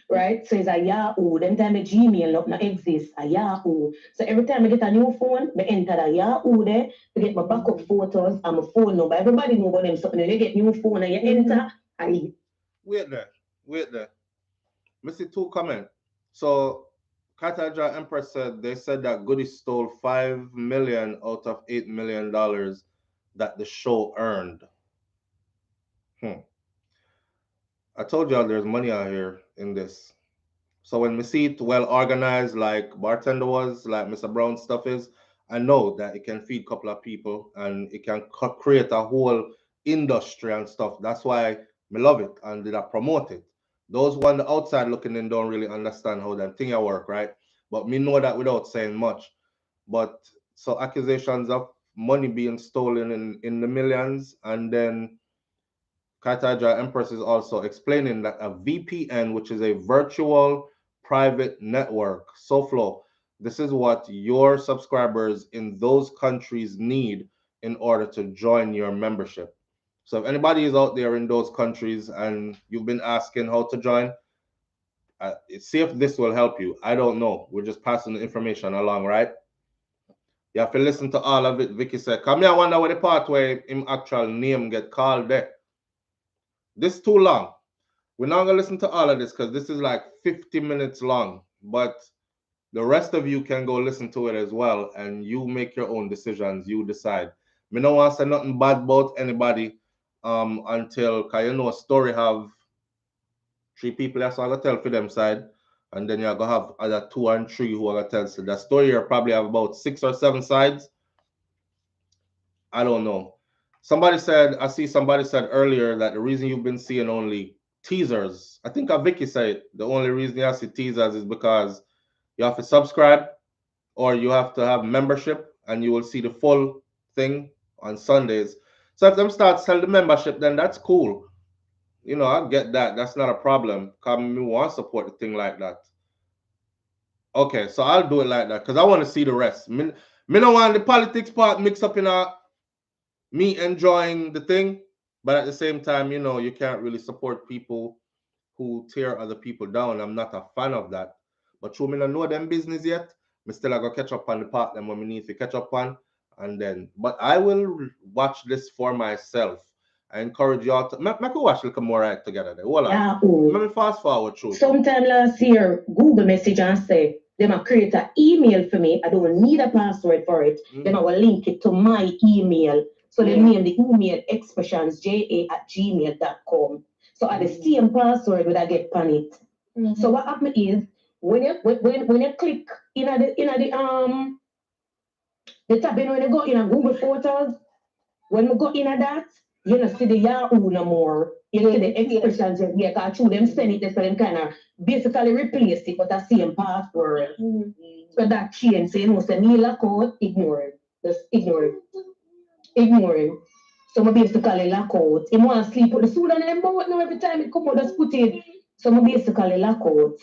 right? So it's a Yahoo. Then time the Gmail not exist, a Yahoo. So every time I get a new phone, I enter the Yahoo there to get my backup photos and my phone number. Everybody know about them something. They get new phone and you enter. Wait there. Missy two comment. So Kataja Empress said they said that Goody stole $5 million out of $8 million that the show earned. I told y'all there's money out here in this. So when we see it well organized, like Bartender was, like Mr. Brown stuff is, I know that it can feed a couple of people and it can create a whole industry and stuff. That's why I love it and did I promote it. Those on the outside looking in don't really understand how that thing work, right? But me know that without saying much. But so accusations of money being stolen in the millions, and then Kataja Empress is also explaining that a VPN, which is a virtual private network. SouFLo, this is what your subscribers in those countries need in order to join your membership. So if anybody is out there in those countries and you've been asking how to join, see if this will help you. I don't know. We're just passing the information along, right? You have to listen to all of it. Vicky said, come here, I wonder where the part where him actual name get called there. This too long. We're not going to listen to all of this because this is like 50 minutes long. But the rest of you can go listen to it as well. And you make your own decisions. You decide. Me don't want to say nothing bad about anybody until, because you know, a story have 3 people that's all going to tell for them side. And then you're going to have other 2 and 3 who are going to tell. So the story you probably have about 6 or 7 sides. I don't know. I see somebody said earlier that the reason you've been seeing only teasers, I think Vicky said the only reason you see teasers is because you have to subscribe or you have to have membership and you will see the full thing on Sundays. So if them start selling the membership, then that's cool. You know, I get that. That's not a problem. Because me want to support the thing like that. Okay, so I'll do it like that because I want to see the rest. Me don't want the politics part mixed up in me enjoying the thing, but at the same time, you know, you can't really support people who tear other people down. I'm not a fan of that. But through me not know them business yet, me still I go catch up on the part them when we need to catch up on. And then, but I will watch this for myself. I encourage y'all to make a watch a little more right together there. Hold on. Yeah, Let me fast forward through. Sometime last year, Google message and say, they might create an email for me. I don't need a password for it. Then I will link it to my email. So they name the email expressionsja@gmail.com. So at the same password would I get panicked. So what happened is when you click in the tab, when you go in a Google Photos, when we go in that, you don't see the Yahoo no more. You see the expressions, yeah, because through them send it, so them kind of basically replace it, but the same password. So that change, so you know, say me lock out, ignore it. Just ignore it. Ignore it. So I basically lock out. You want to sleep with the food on them boat now every time it come out, just put it. So I basically lock out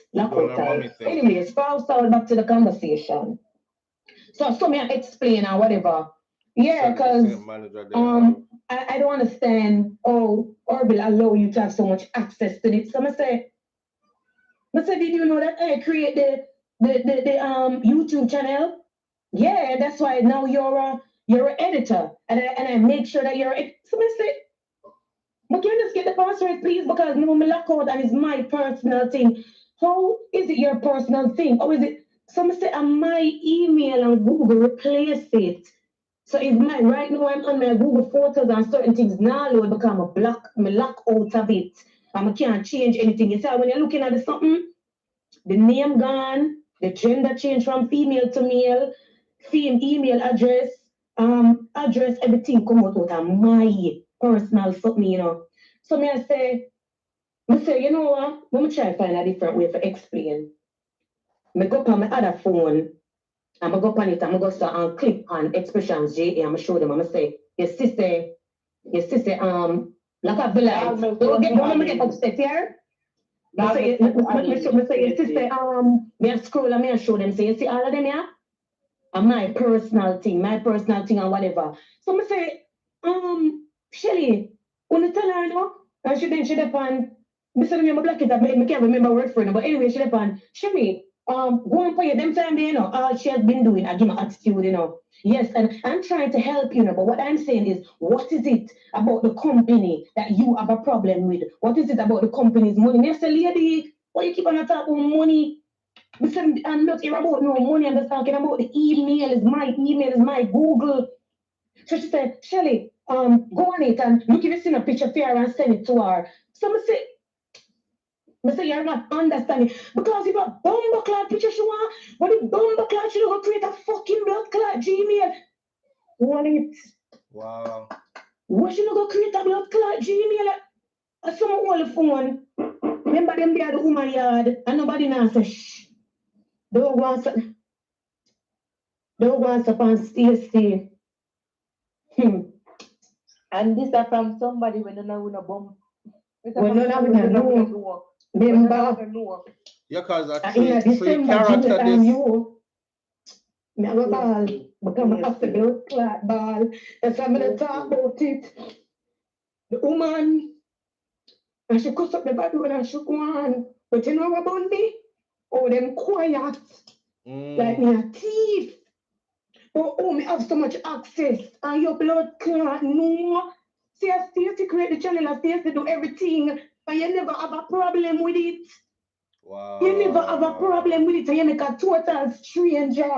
time. Anyways, fast forward back to the conversation. So me explain or whatever. Yeah, because I don't understand how Orbill allow you to have so much access to it. So I say, did you know that I create the YouTube channel? Yeah, that's why now you're an editor, and I make sure that you're. So I say, but can you just get the password, please? Because you know me lock out and it's my personal thing. How is it your personal thing? Or is it? So I say, my email and Google replace it. So it's right now I'm on my Google Photos and certain things now load become a block, me lock out of it. And I can't change anything. You see when you're looking at something, the name gone, the gender changed from female to male, email address, everything come out of my personal something, you know. So I say, you know what? Let me try to find a different way to explain. I go on my other phone. I'm going to go on it, I'm going to go start and click on expressions JA. I'm going to show them, I'm going to say, your sister, like a village. Don't get upset here. I say, your sister, me scroll and me show them, say, you see all of them here? And my personal thing and whatever. So I say, Shelly, when you tell her, you know, and she depend, I said, I'm black it up, I can't remember word for it, but anyway, she depend, Shelly, go on for you, them time, you know, all she has been doing, I give my attitude, you know. Yes, and I'm trying to help you, know, but what I'm saying is, what is it about the company that you have a problem with? What is it about the company's money? I say, lady, why you keep on talking about money? I'm not here about no money, I'm just talking about the email, is my Google. So she said, Shelly, go on it and look if you see a picture of her and send it to her. So I say, you're not understanding. Because if a bomber clot picture she want, but the bomber clot she don't create a fucking blood clot Gmail. Want it? Wow. What she not go create a blood clot Gmail? Someone hold the phone. Remember them there at the woman yard and nobody now say, shh. Don't want upon stay. And this are from somebody when you know we no bomb. When no know. Remember. Yeah, because a In three December, character and this. you, me have a ball, become a after blood clot ball. That's why I'm gonna talk about it. The woman, and she cuss up the bad one and she go on. But you know what about me? Oh, them quiet. Like me a thief. Oh, me have so much access. And your blood clot, no. See, I Stacey create the channel, I Stacey do everything. And you never have a problem with it. Wow. You never have a problem with it. And you make a total stranger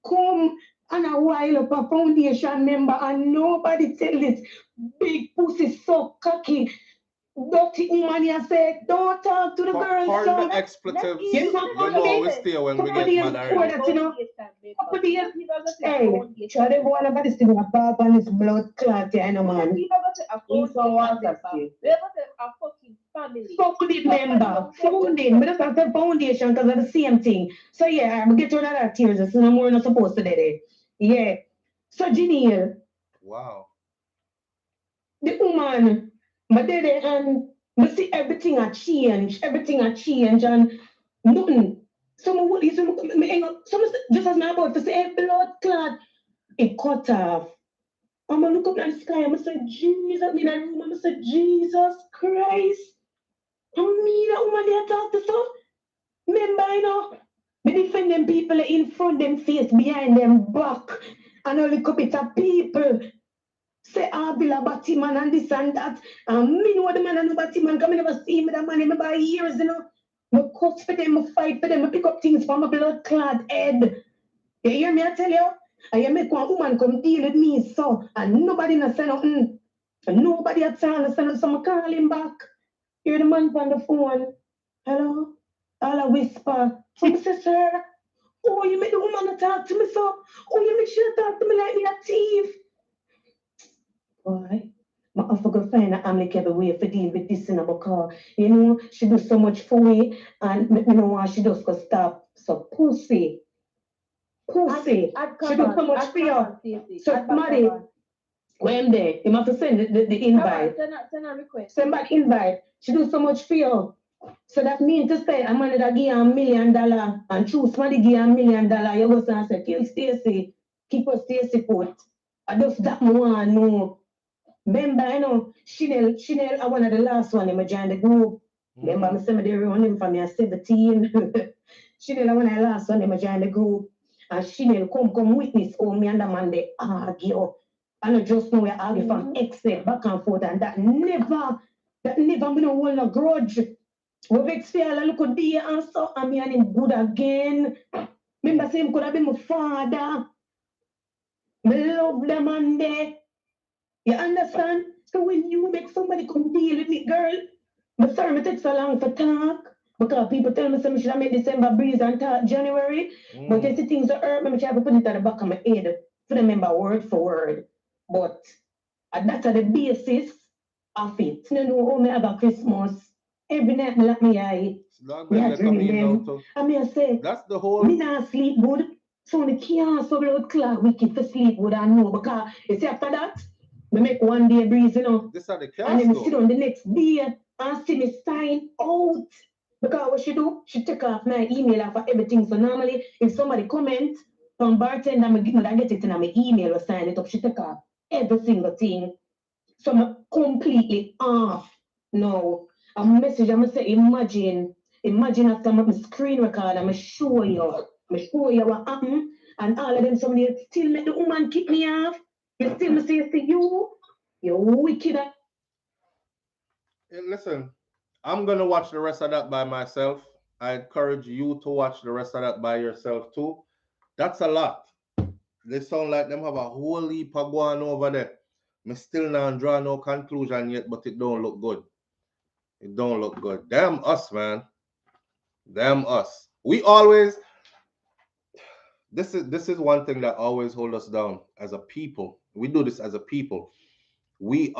come and a while up a foundation member and nobody tell this big pussy so cocky. Dirty woman, you say, don't talk to the girls. Pardon the expletives. You know we stay when we get mad already. Hey, try to go on about this thing about and it's blood clot, you know, man. He's so wonderful. We're a fucking family. Founding member, founding, but that's not the foundation because of the same thing. So yeah, I'm get to another tears. So I'm more not supposed to do it. Yeah. So Janelle. Wow. The woman, my daddy and we see everything a change, and nothing. Some just as my about to say blood clot, it cut off. I'm gonna look up at the sky, I'm gonna say, Jesus, me in that room, I'm gonna say, Jesus Christ. And me, that woman there talk to so. Remember, you know, me defend them people in front, them face, behind them back. And only a bit of people. Say, Bill a Batman and this and that. And me know the man and the Batman, because I never see him, that man, him by years, you know. I cuss for them, I fight for them, I pick up things from my blood clot head. You hear me, I tell you? And you make one woman come deal with me, so, and nobody not say nothing. And nobody at all say nothing, so I call him back. Hear the man on the phone. Hello? All I whisper. So I say, sir, oh, you make the woman talk to me, so, oh, you make sure talk to me like me a thief. Why? I forgot find an amicable way for deal with this in our car. You know, she do so much for me, and you know why she just go stop. So pussy. She do so much for you. So Maddie, when there, you have to send the invite. Send a request. Send back invite. She do so much for you. So that means to say, I'm gonna give you $1 million and choose somebody give you $1 million. You go and say, kill Stacey, keep her Stacey put. I just that one know. Remember, you know, Chanel, I one of the last one in my join the group. Remember, I said they run him from me at 17. Chanel, I one of the last one in my join the group. And Chanel come witness how me and the man they argue. And I just know we argue from exit back and forth, and that never me no hold no grudge. We vex for all look at day and so, and me and him good again. Remember, say him could have been my father. Me love them and there. You understand? So when you make somebody come deal with me, girl, but sorry, it takes so long to talk. Because people tell me I should have made December breeze and talk January. But you see things that hurt me, I try to put it at the back of my head to remember word for word. But that's the basis of it. You know how me have a Christmas. Every night I lock my eye. I say, that's the whole. Me not sleep good. So I can't so blood clot wicked to sleep good and know. Because you see after that, we make one day breeze, you know. This are the and then we sit on the next day and see me sign out. Because what she do, she take off my email off of everything. So normally, if somebody comment from bartender, I get it in my email or sign it up, she take off every single thing. So I'm completely off now. A message, I'm going to say, imagine after my screen record, I'm show you what happened. And all of them, somebody still let the woman kick me off. You still me say to you, you're wicked. Listen, I'm going to watch the rest of that by myself. I encourage you to watch the rest of that by yourself too. That's a lot. They sound like them have a whole heap of going over there. Me still not draw no conclusion yet, but it don't look good. It don't look good. Damn us, man. Damn us. We always. This is one thing that always hold us down as a people. We do this as a people. We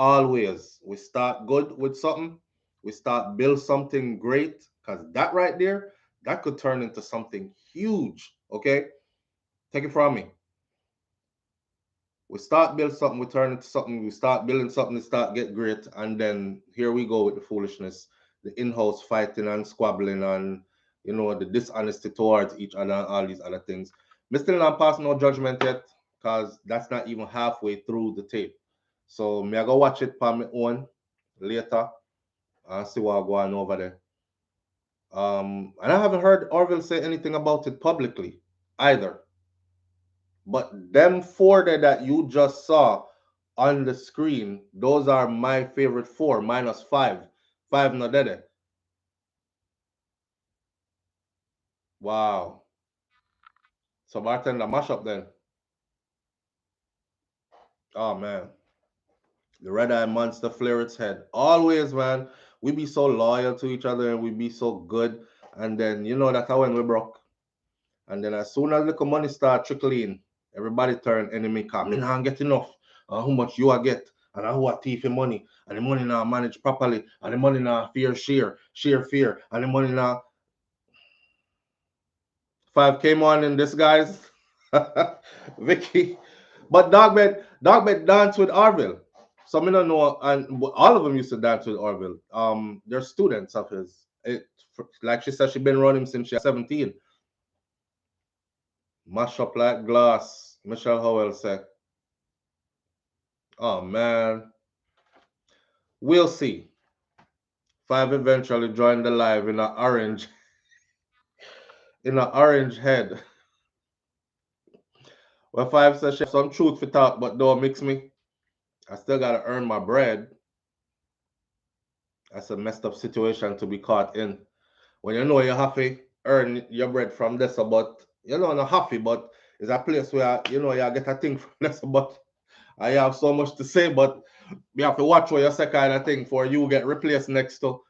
start good with something. We start build something great, because that right there, that could turn into something huge. Okay, take it from me. We start build something, we turn into something, we start building something to start get great, and then here we go with the foolishness, the in-house fighting and squabbling and you know, the dishonesty towards each other and all these other things. Me still not pass no judgment yet, because that's not even halfway through the tape. So me I go watch it by my own later and see what go on over there. And I haven't heard Orville say anything about it publicly either. But them four there that you just saw on the screen, those are my favorite four, minus five. Five not there. Wow. So bartender mash up then. Oh man. The red eye monster flare its head. Always, man. We be so loyal to each other and we be so good. And then you know that when we broke. And then as soon as the money start trickling, everybody turn enemy. Cause me not get enough. How much you a get? And who a thief money? And the money now managed properly. And the money now share fear. And the money now 5 came on in this guys. Vicky. But Dogbet danced with Orville. So I don't know, and all of them used to dance with Orville. They're students of his. Like she said, she been running since she was 17. Mash up like glass. Michelle Howell said. Oh man. We'll see. 5 eventually joined the live in an orange head. Well, 5 says she have some truth for talk, but don't mix me. I still gotta earn my bread. That's a messed up situation to be caught in. When you know you have to earn your bread from this, but you know not happy, but it's a place where you know you get a thing from this, but I have so much to say, but you have to watch what you say kind of thing for you get replaced next to.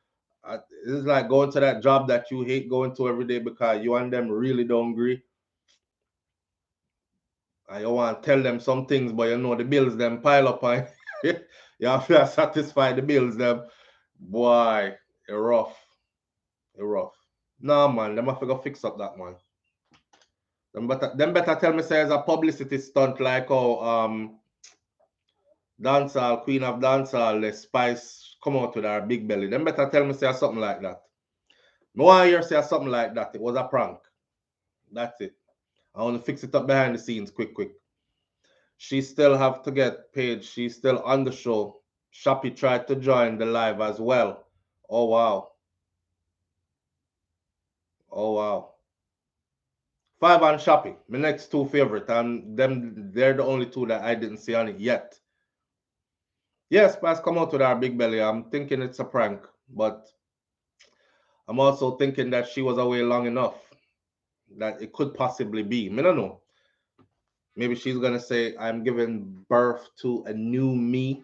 It's like going to that job that you hate going to every day because you and them really don't agree. And you want to tell them some things, but you know the bills them pile up and you have to satisfy the bills them. Boy, it's rough. It's rough. No man, them have to go fix up that man. Them better tell me say it's a publicity stunt like how dancehall, Queen of Dancehall, the Spice come out with her big belly. Them better tell me say something like that. No one here say something like that. It was a prank. That's it. I want to fix it up behind the scenes quick. She still have to get paid. She's still on the show. Shappy tried to join the live as well. Oh wow. Oh wow. 5 and Shappy, my next 2 favorite, and them they're the only 2 that I didn't see on it yet. Yes, Spice come out with our big belly. I'm thinking it's a prank, but I'm also thinking that she was away long enough that it could possibly be. I don't know. Maybe she's gonna say, I'm giving birth to a new me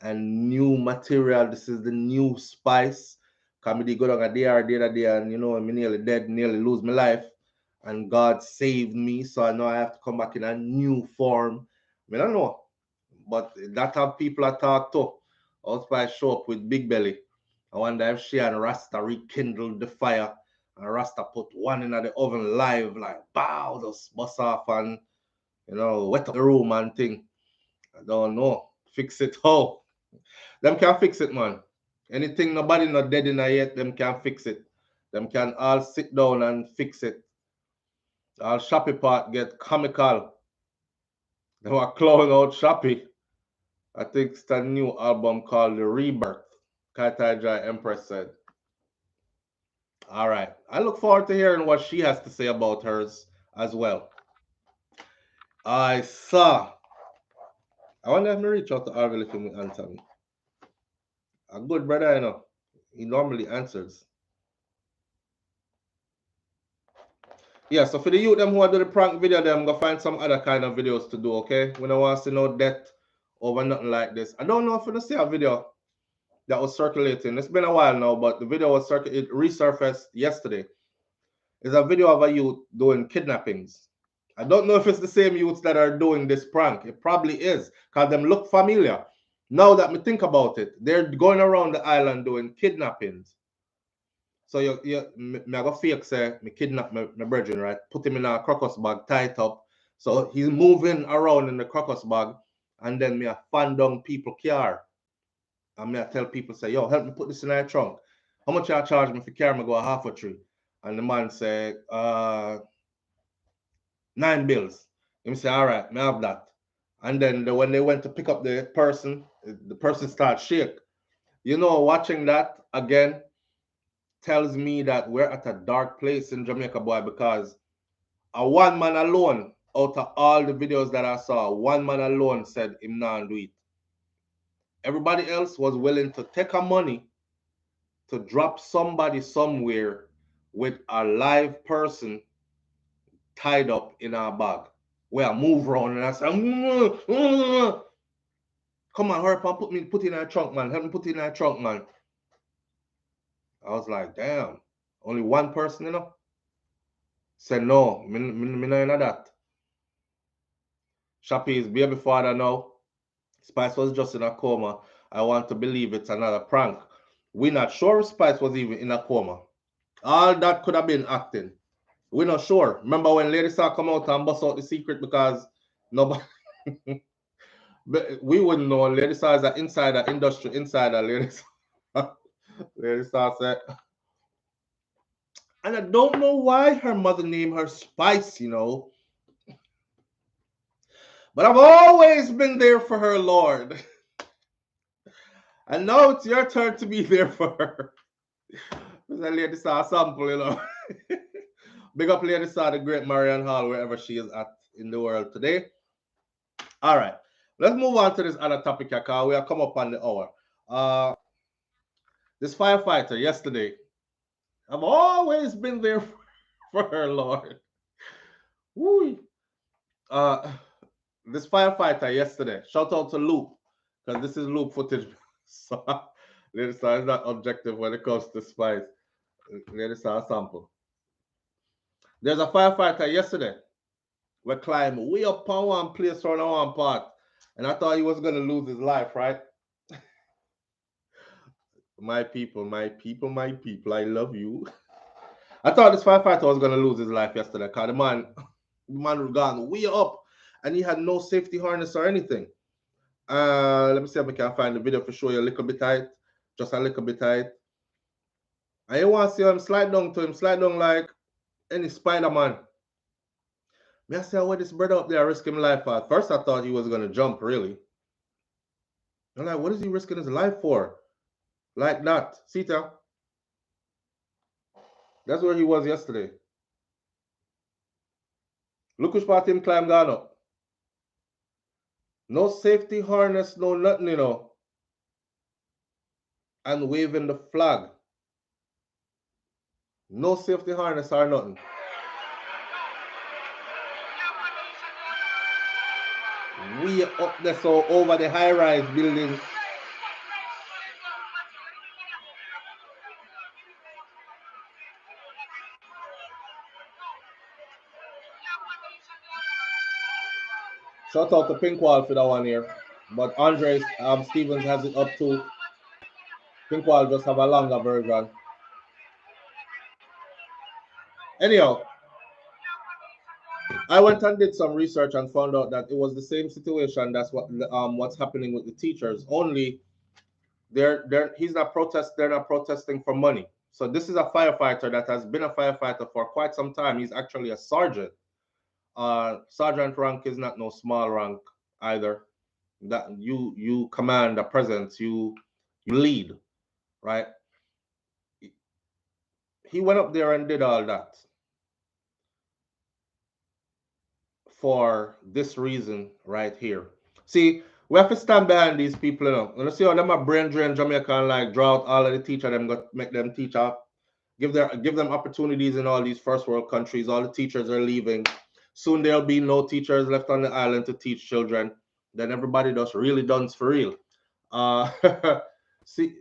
and new material. This is the new Spice. Comedy go down a day or the other day, and you know, I'm nearly dead, nearly lose my life. And God saved me, so I know I have to come back in a new form. I don't know. But that how people are talk to. Old Spice show up with big belly. I wonder if she and Rasta rekindled the fire and Rasta put one in the oven live, like bow, just bust off and you know, wet up the room and thing. I don't know. Fix it how? Them can fix it, man. Anything nobody not dead in yet, them can fix it. Them can all sit down and fix it. All Shappy part get comical. They were clowning out Shappy. I think it's a new album called The Rebirth. Kaitaja Empress said. All right. I look forward to hearing what she has to say about hers as well. I saw. I wonder if I reach out to Arville if he will answer me. A good brother, you know. He normally answers. Yeah, so for the youth them who want to do the prank video, them go find some other kind of videos to do, okay? We don't want to see no death over nothing like this. I don't know if you see a video that was circulating. It's been a while now, but the video was it resurfaced yesterday. It's a video of a youth doing kidnappings. I don't know if it's the same youths that are doing this prank. It probably is, because them look familiar. Now that me think about it, they're going around the island doing kidnappings. So me I go fake say me kidnap my brethren, right? Put him in a crocus bag, tie it up. So he's moving around in the crocus bag, and then me I fan down people car. And me I tell people say, yo, help me put this in our trunk. How much y'all charge me if you carry me go a half a tree? And the man say, 9 bills. Him say, all right, me have that. And then when they went to pick up the person starts shake. You know, watching that again tells me that we're at a dark place in Jamaica, boy, because a one man alone, out of all the videos that I saw, one man alone said him not do it. Everybody else was willing to take a money to drop somebody somewhere with a live person tied up in our bag. Where I move around and I say, come on, hurry up and put in a trunk, man. Help me put in a trunk, man. I was like, damn, only one person, you know? Said no, me no in that. Shappy is baby father now. Spice was just in a coma. I want to believe it's another prank. We're not sure if Spice was even in a coma. All that could have been acting. We're not sure. Remember when Lady Star come out and bust out the secret because nobody but we wouldn't know. Lady Star is an insider, industry insider. Lady Star said, and I don't know why her mother named her Spice, you know. But I've always been there for her, Lord. And now it's your turn to be there for her. Lady Star sample, you know. Big up Lady Star, the great Marianne Hall, wherever she is at in the world today. All right. Let's move on to this other topic, because we are come up on the hour. This firefighter yesterday, I've always been there for her, Lord. Woo. This firefighter yesterday, shout out to Luke, because this is Luke footage. So, Lady Star is not objective when it comes to Spice. Lady Star sample. There's a firefighter yesterday we climbed way up on one place on one part, and I thought he was going to lose his life, right? My people, my people, my people, I love you. I thought this firefighter was going to lose his life yesterday because the man had gone way up and he had no safety harness or anything. Let me see if I can find the video for show you a little bit tight, just a little bit tight. And you want to see him slide down to him, slide down like any Spider-Man. Me I say, where this brother up there risk him life at? First I thought he was going to jump, really. I'm like, what is he risking his life for? Like that. See that? That's where he was yesterday. Look which part him climb gone up. No safety harness, no nothing, you know. And waving the flag. No safety harness or nothing. We up there, so over the high-rise building. Shout out to Pinkwall for that one here. But Andre Stevens has it up too. Pinkwall just have a longer version. Anyhow, I went and did some research and found out that it was the same situation. That's what's happening with the teachers. Only they're not protesting for money. So this is a firefighter that has been a firefighter for quite some time. He's actually a sergeant. Sergeant rank is not no small rank either. That you command a presence, you lead, right? He went up there and did all that for this reason right here. See, we have to stand behind these people, you know. You see how them are brain drain Jamaica and like draw out all of the teacher them, got make them teach up, give them opportunities in all these first world countries. All the teachers are leaving. Soon there'll be no teachers left on the island to teach children. Then everybody just really done for real. See,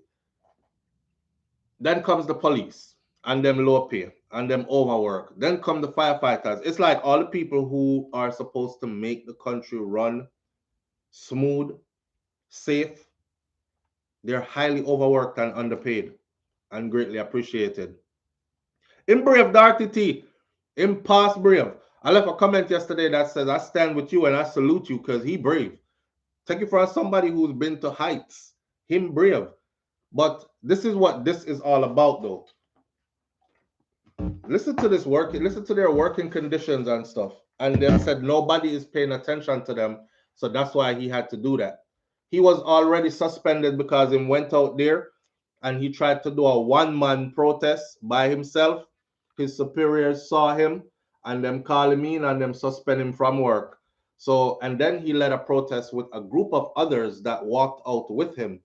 then comes the police and them low pay and them overwork. Then come the firefighters. It's like all the people who are supposed to make the country run smooth, safe, they're highly overworked and underpaid and greatly appreciated. In brave Darty T, in past brave. I left a comment yesterday that says, I stand with you and I salute you because he brave. Take it from somebody who's been to heights. Him brave. But this is what this is all about, though. Listen to this working. Listen to their working conditions and stuff. And they said nobody is paying attention to them, so that's why he had to do that. He was already suspended because he went out there and he tried to do a one-man protest by himself. His superiors saw him and them call him in and them suspend him from work. So, and then he led a protest with a group of others that walked out with him.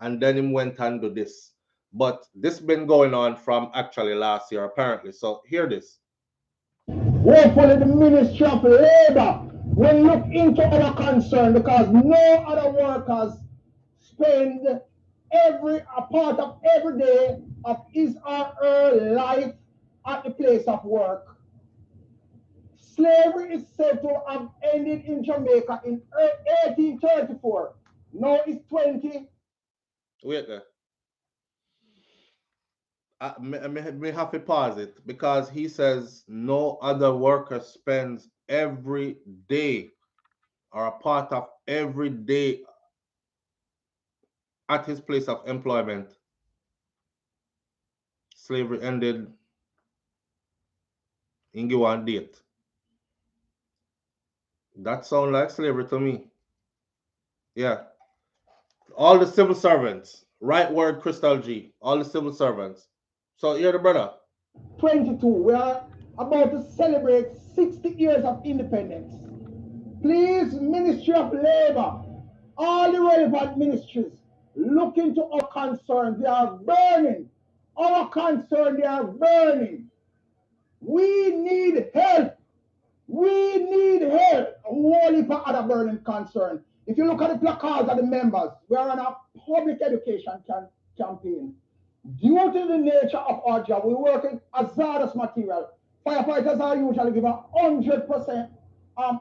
And then he went and do this. But this been going on from actually last year, apparently. So hear this. Hopefully the Ministry of Labour will look into our concern, because no other workers spend a part of every day of his or her life at the place of work. Slavery is said to have ended in Jamaica in 1834. Now it's 20. Wait there. I may have to pause it because he says no other worker spends every day or a part of every day at his place of employment. Slavery ended in one date. That sounds like slavery to me. Yeah. All the civil servants. Right word, Crystal G. All the civil servants. So you're the brother. 22. We are about to celebrate 60 years of independence. Please, Ministry of Labour, all the relevant ministries, look into our concerns. They are burning. Our concerns, they are burning. We need help. We need help. A whole heap of other burning concern. If you look at the placards of the members, we are on a public education campaign. Due to the nature of our job, we work in hazardous material. Firefighters are usually given 100% health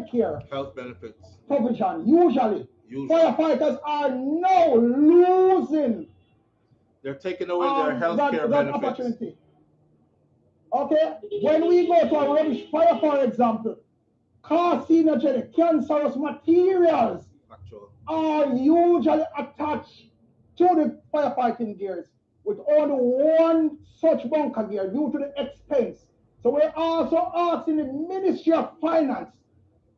care. Health benefits. Provision, usually. Firefighters are now losing. They're taking away their health care benefits. Opportunity. Okay? When we go to a rubbish fire, for example, carcinogenic, cancerous materials are usually attached to the firefighting gears with only one such bunker gear due to the expense. So we're also asking the Ministry of Finance.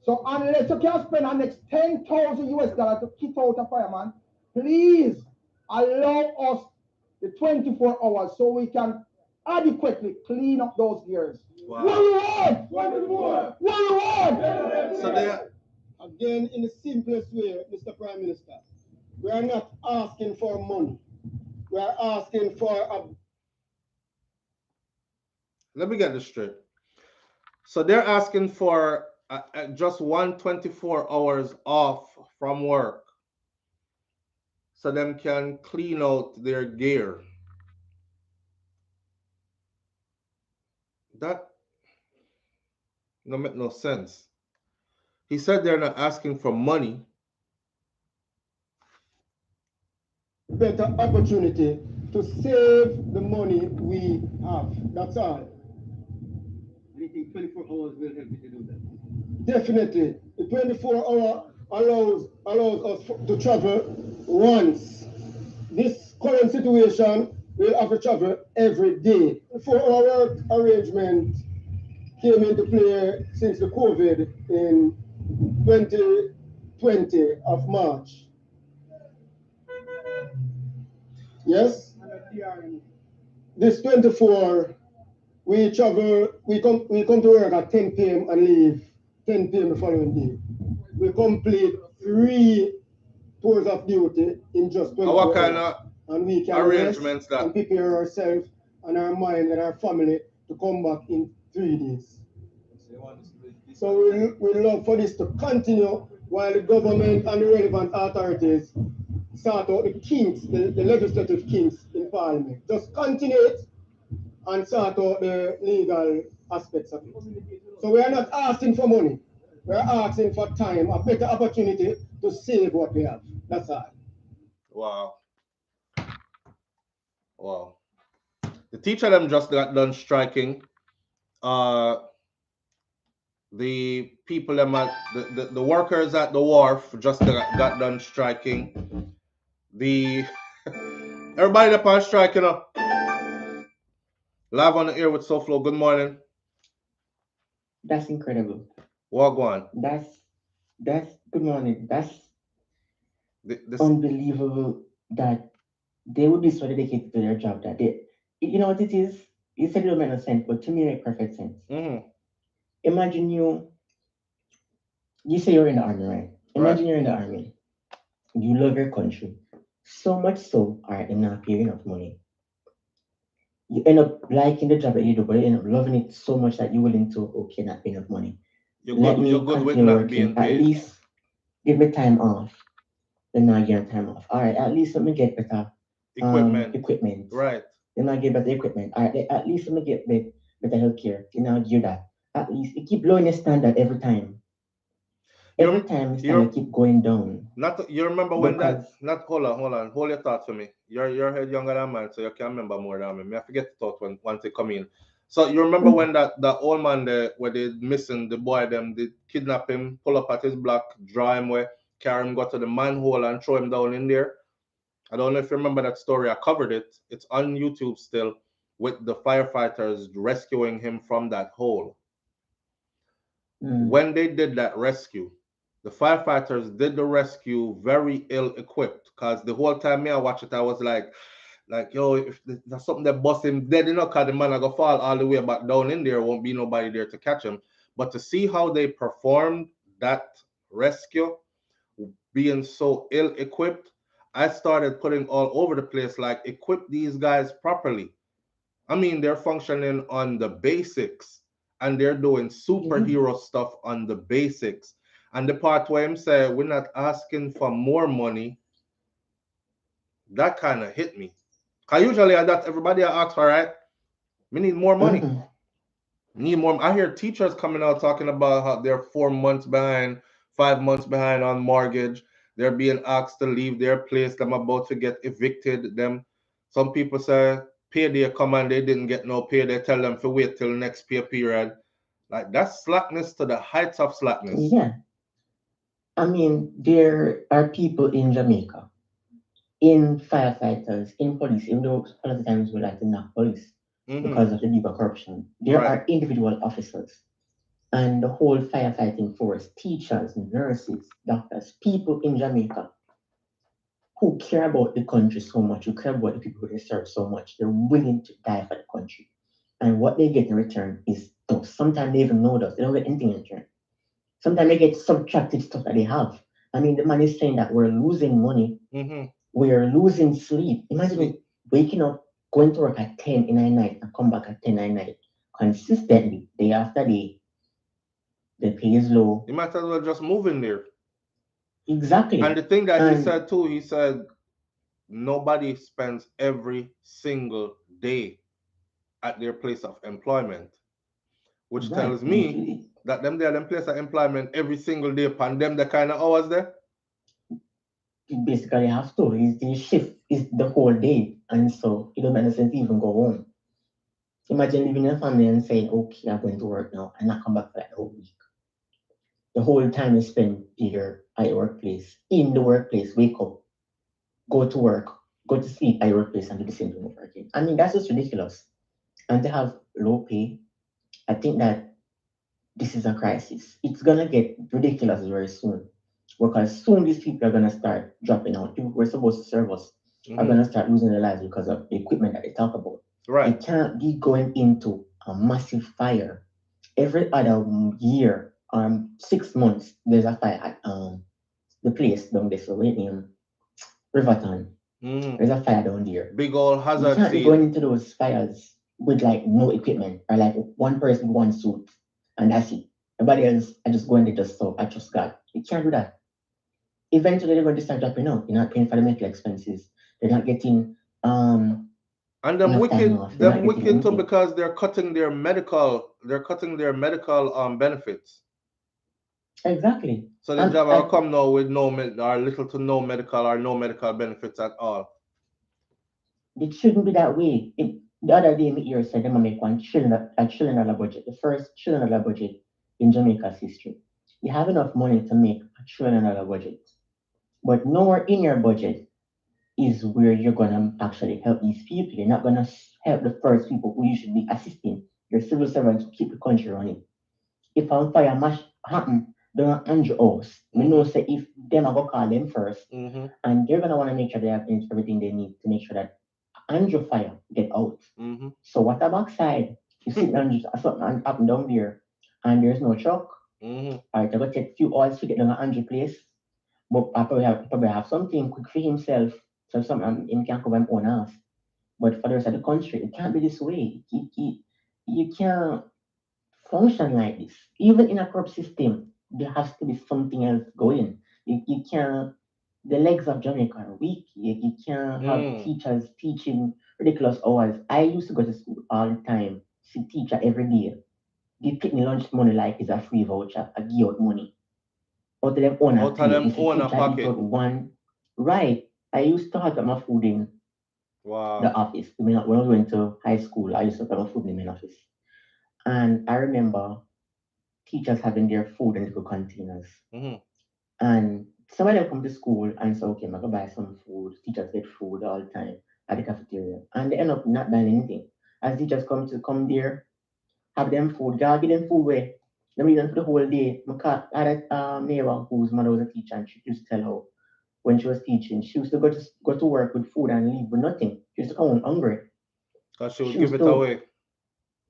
So unless you can spend the next $10,000 to kick out a fireman, please allow us the 24 hours so we can adequately clean up those gears. Wow. What do you want? What do you want? What do you want? So they again, in the simplest way, Mr. Prime Minister, we are not asking for money. We are asking for a... Let me get this straight. So they're asking for just 124 hours off from work so them can clean out their gear. That don't make no sense. He said they're not asking for money. Better opportunity to save the money we have. That's all. Do you think 24 hours will help you to do that? Definitely. The 24-hour allows us to travel once. This current situation will have to travel every day. The 4-hour work arrangement came into play since the COVID in 2020 of March. Yes? This 24, we travel, we come to work at 10 p.m. and leave 10 p.m. the following day. We complete 3 tours of duty in just 24 what kind hours. of And we can arrangements rest and prepare ourselves and our mind and our family to come back in 3 days. So we love for this to continue while the government and the relevant authorities sort out the kinks, the legislative kinks in Parliament. Just continue it and sort out the legal aspects of it. So we are not asking for money. We are asking for time, a better opportunity to save what we have. That's all. Wow. Wow. The teacher them just got done striking. The people them at the workers at the wharf just got done striking. The everybody up on strike, you know. Live on the air with SouFlo. Good morning. That's incredible. Wagwan. That's good morning. That's This unbelievable that they would be so dedicated to their job that they, you know what it is? You said it don't make no sense, but to me it makes perfect sense. Imagine you say you're in the army, right? Imagine you're in the army. You love your country. So much so, all right, they're not paying enough money. You end up liking the job that you do, but you end up loving it so much that you're willing to, okay, not pay enough money. Let me continue working. At least give me time off. Then not get time off. All right, at least let me get better equipment. Right. Then I get better equipment. All right, at least let me get better healthcare. You know, give that. At least it keep lowering the standard every time. Every time the standard keep going down. You remember when that? Not hold on, hold your thought for me. Your head younger than mine, so you can remember more than me. I forget the thought once they come in. So you remember when that old man there, where they missing the boy, them they kidnap him, pull up at his block, draw him away, carry him, go to the manhole and throw him down in there. I don't know if you remember that story. I covered it. It's on YouTube still, with the firefighters rescuing him from that hole. When they did that rescue, the firefighters did the rescue very ill-equipped, because the whole time me I watch it, I was like, yo, if there's something that bust him dead, you know, because the man I go fall all the way back down in there, won't be nobody there to catch him. But to see how they performed that rescue, being so ill-equipped, I started putting all over the place, like, equip these guys properly. I mean, they're functioning on the basics, and they're doing superhero stuff on the basics. And the part where him say, we're not asking for more money, that kind of hit me. Because usually that everybody asks for, right? We need more money. Need more. I hear teachers coming out talking about how they're 4 months behind, 5 months behind on mortgage. They're being asked to leave their place. Them about to get evicted. Some people say payday come and they didn't get no pay. They tell them to wait till next pay period. Like, that's slackness to the heights of slackness. Yeah. I mean, there are people in Jamaica, in firefighters, in police, even though a lot of times we like to knock police because of the deeper corruption. There are individual officers and the whole firefighting force, teachers, nurses, doctors, people in Jamaica who care about the country so much, who care about the people who they serve so much. They're willing to die for the country. And what they get in return is dust. Sometimes they even know dust. They don't get anything in return. Sometimes they get subtracted stuff that they have. I mean, the man is saying that we're losing money. We're losing sleep. Imagine waking up, going to work at 10 in the night and come back at 10 in the night consistently, day after day. The pay is low. You might as well just move in there. Exactly. And the thing that he said too, he said nobody spends every single day at their place of employment, which tells me that them place of employment every single day upon them the kind of hours there. You basically have to. The shift is the whole day, and so it doesn't make sense to even go home. Imagine living in a family and saying, okay, I'm going to work now and not come back for like the whole week. The whole time you spend here at your workplace, in the workplace, wake up, go to work, go to sleep at your workplace and do the same thing over again. I mean, that's just ridiculous. And to have low pay, I think that this is a crisis. It's going to get ridiculous very soon. Because soon these people are going to start dropping out. People who are supposed to serve us are going to start losing their lives because of the equipment that they talk about. Right. They can't be going into a massive fire. Every other year, 6 months, there's a fire at the place down there, so Riverton. There's a fire down there. Big old hazard. You can't be going into those fires with like no equipment, or like one person with one suit, and that's it. Everybody else are just going there just so I trust God. You can't do that. Eventually they're going to start dropping out. You're not paying for the medical expenses. They're not getting and them wicked too, because they're cutting their medical benefits. Exactly. So the job will come now with little to no medical benefits at all. It shouldn't be that way. The other day, me said they're going to make $1 trillion budget, the first $1 trillion budget in Jamaica's history. You have enough money to make $1 trillion budget, but nowhere in your budget is where you're gonna actually help these people. You're not gonna help the first people who you should be assisting. Your civil servants to keep the country running. If a fire mash happen down at Andrew house, we know say if them I go call them 1st and they're gonna wanna make sure they have everything they need to make sure that Andrew fire get out. So what a backside. You sit down just something up and down there and there's no truck. Alright, I gotta take few hours to get down to Andrew place. But I probably have something quick for himself. So something him can cover him own ass. But for the rest of the country, it can't be this way. You can't function like this. Even in a corrupt system, there has to be something else going. You can't, the legs of Jamaica are weak. You can't have teachers teaching ridiculous hours. I used to go to school all the time, see teacher every day. They pick me lunch money like it's a free voucher. I give out money. Out of them own a Out of plate. them If the own a teacher eat pocket. out one, right. I used to have my food in the Wow. office. I mean, when I went to high school, I used to have my food in the main office. And I remember teachers having their food in little containers. And some of them come to school and say, okay, I'm going to buy some food. Teachers get food all the time at the cafeteria. And they end up not buying anything. As teachers come there, have them food, God give them food where them read them for the whole day. I had a neighbor whose mother was a teacher and she used to tell her when she was teaching, she used to go to work with food and leave with nothing. She used to come home hungry. Because she would She give used it to away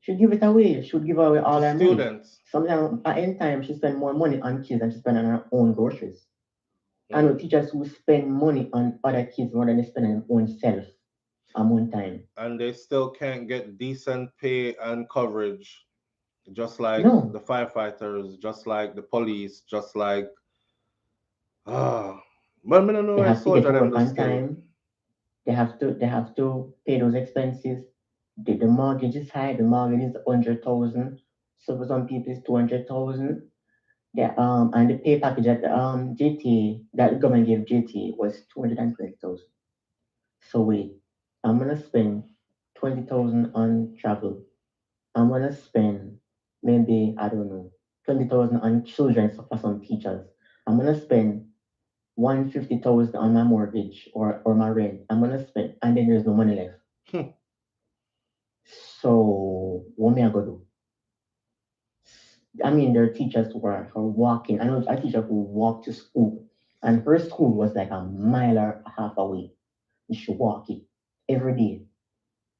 she'd give it away. She would give away all to her money. students. Sometimes at any time she spend more money on kids than she spend on her own groceries. I know teachers who spend money on other kids more than they spend on their own self at one time. And they still can't get decent pay and coverage, just like No, the firefighters, just like the police, just like ah. But I don't know they where have to get soldier to them work do on still. time. They have to pay those expenses. The mortgage is high. The mortgage is 100,000. So for some people it's 200,000. And the pay package that JT that the government gave JT was 220,000. So wait, I'm gonna spend 20,000 on travel. I'm gonna spend maybe I don't know 20,000 on children for some teachers. I'm gonna spend 150,000 on my mortgage or my rent. I'm gonna spend and then there's no money left. So what me I gonna do? I mean, there are teachers who are walking. I know a teacher who walked to school, and her school was like a mile and a half away. And she walk it every day.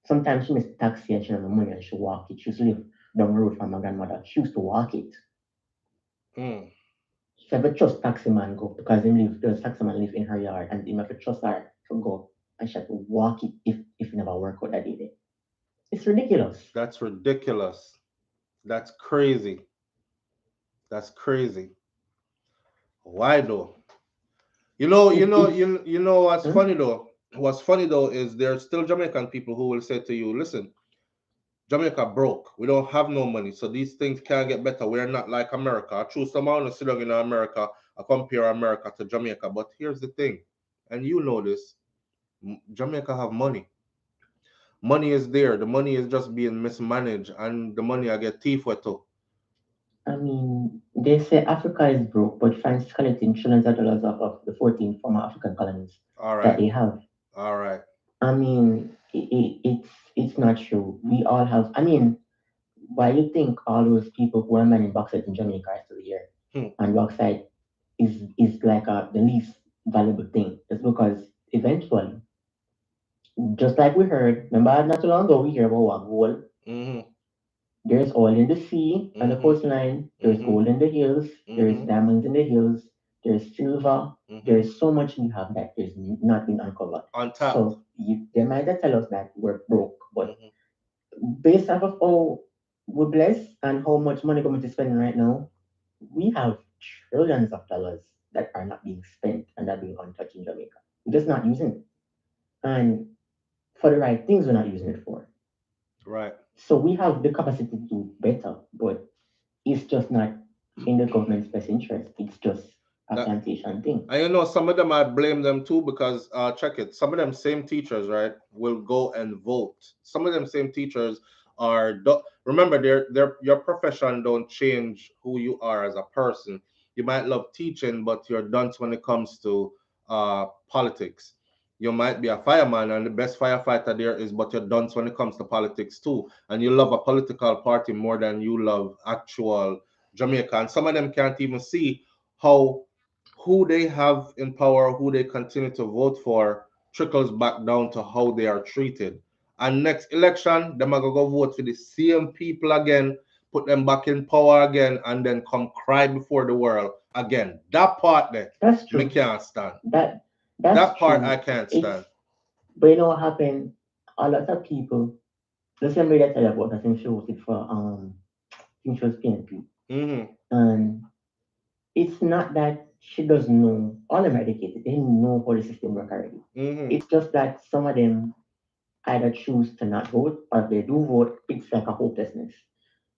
Sometimes she missed taxi and she had no money and she walk it. She used to live down the road from my grandmother. She used to walk it. She have to trust taxi man go because there's taxi man live in her yard and he have to trust her to go and she have to walk it if it never work out that day. It's ridiculous. That's ridiculous. That's crazy. That's crazy. Why though? You know what's funny though? What's funny though is there's still Jamaican people who will say to you, listen, Jamaica broke. We don't have no money, so these things can't get better. We're not like America. I choose someone to sit down in America. I compare America to Jamaica. But here's the thing, and you know this: Jamaica have money. Money is there. The money is just being mismanaged, and the money I get thief with too. I mean, they say Africa is broke, but France collecting trillions of dollars off of the 14 former African colonies All that right, they have. all right. I mean, it's not true. We all have. I mean, why you think all those people who are mining bauxite in Jamaica are still here? And bauxite is like the least valuable thing. It's because eventually, just like we heard, remember not too long ago we hear about what gold. There's oil in the sea and the coastline. There's gold in the hills. There's diamonds in the hills. There's silver. There's so much we have that is not been uncovered. Untapped. So they might tell us that we're broke, but based off of how we're blessed and how much money government is spending right now, we have trillions of dollars that are not being spent and that are being untouched in Jamaica. We're just not using it. And for the right things, we're not using it for. Right. So we have the capacity to do better, but it's just not in the government's best interest. It's just a plantation thing. And you know, some of them I blame them too because check it. Some of them same teachers, right, will go and vote. Some of them same teachers are remember your profession don't change who you are as a person. You might love teaching, but you're dunce when it comes to politics. you might be a fireman and the best firefighter there is, but you're dunce when it comes to politics too. And you love a political party more than you love actual Jamaica. And some of them can't even see how who they have in power, who they continue to vote for, trickles back down to how they are treated. And next election, them are gonna go vote for the same people again, put them back in power again, and then come cry before the world again. That part there, That's me true. can't stand. That's That part true. I can't It's stand. but you know what happened? A lot of people, the same way that I tell you about, I think she was it for I think she was PNP. Mm-hmm. And it's not that she doesn't know all of them are educated, they know how the system works already. Mm-hmm. It's just that some of them either choose to not vote or if they do vote, it's like a hopelessness.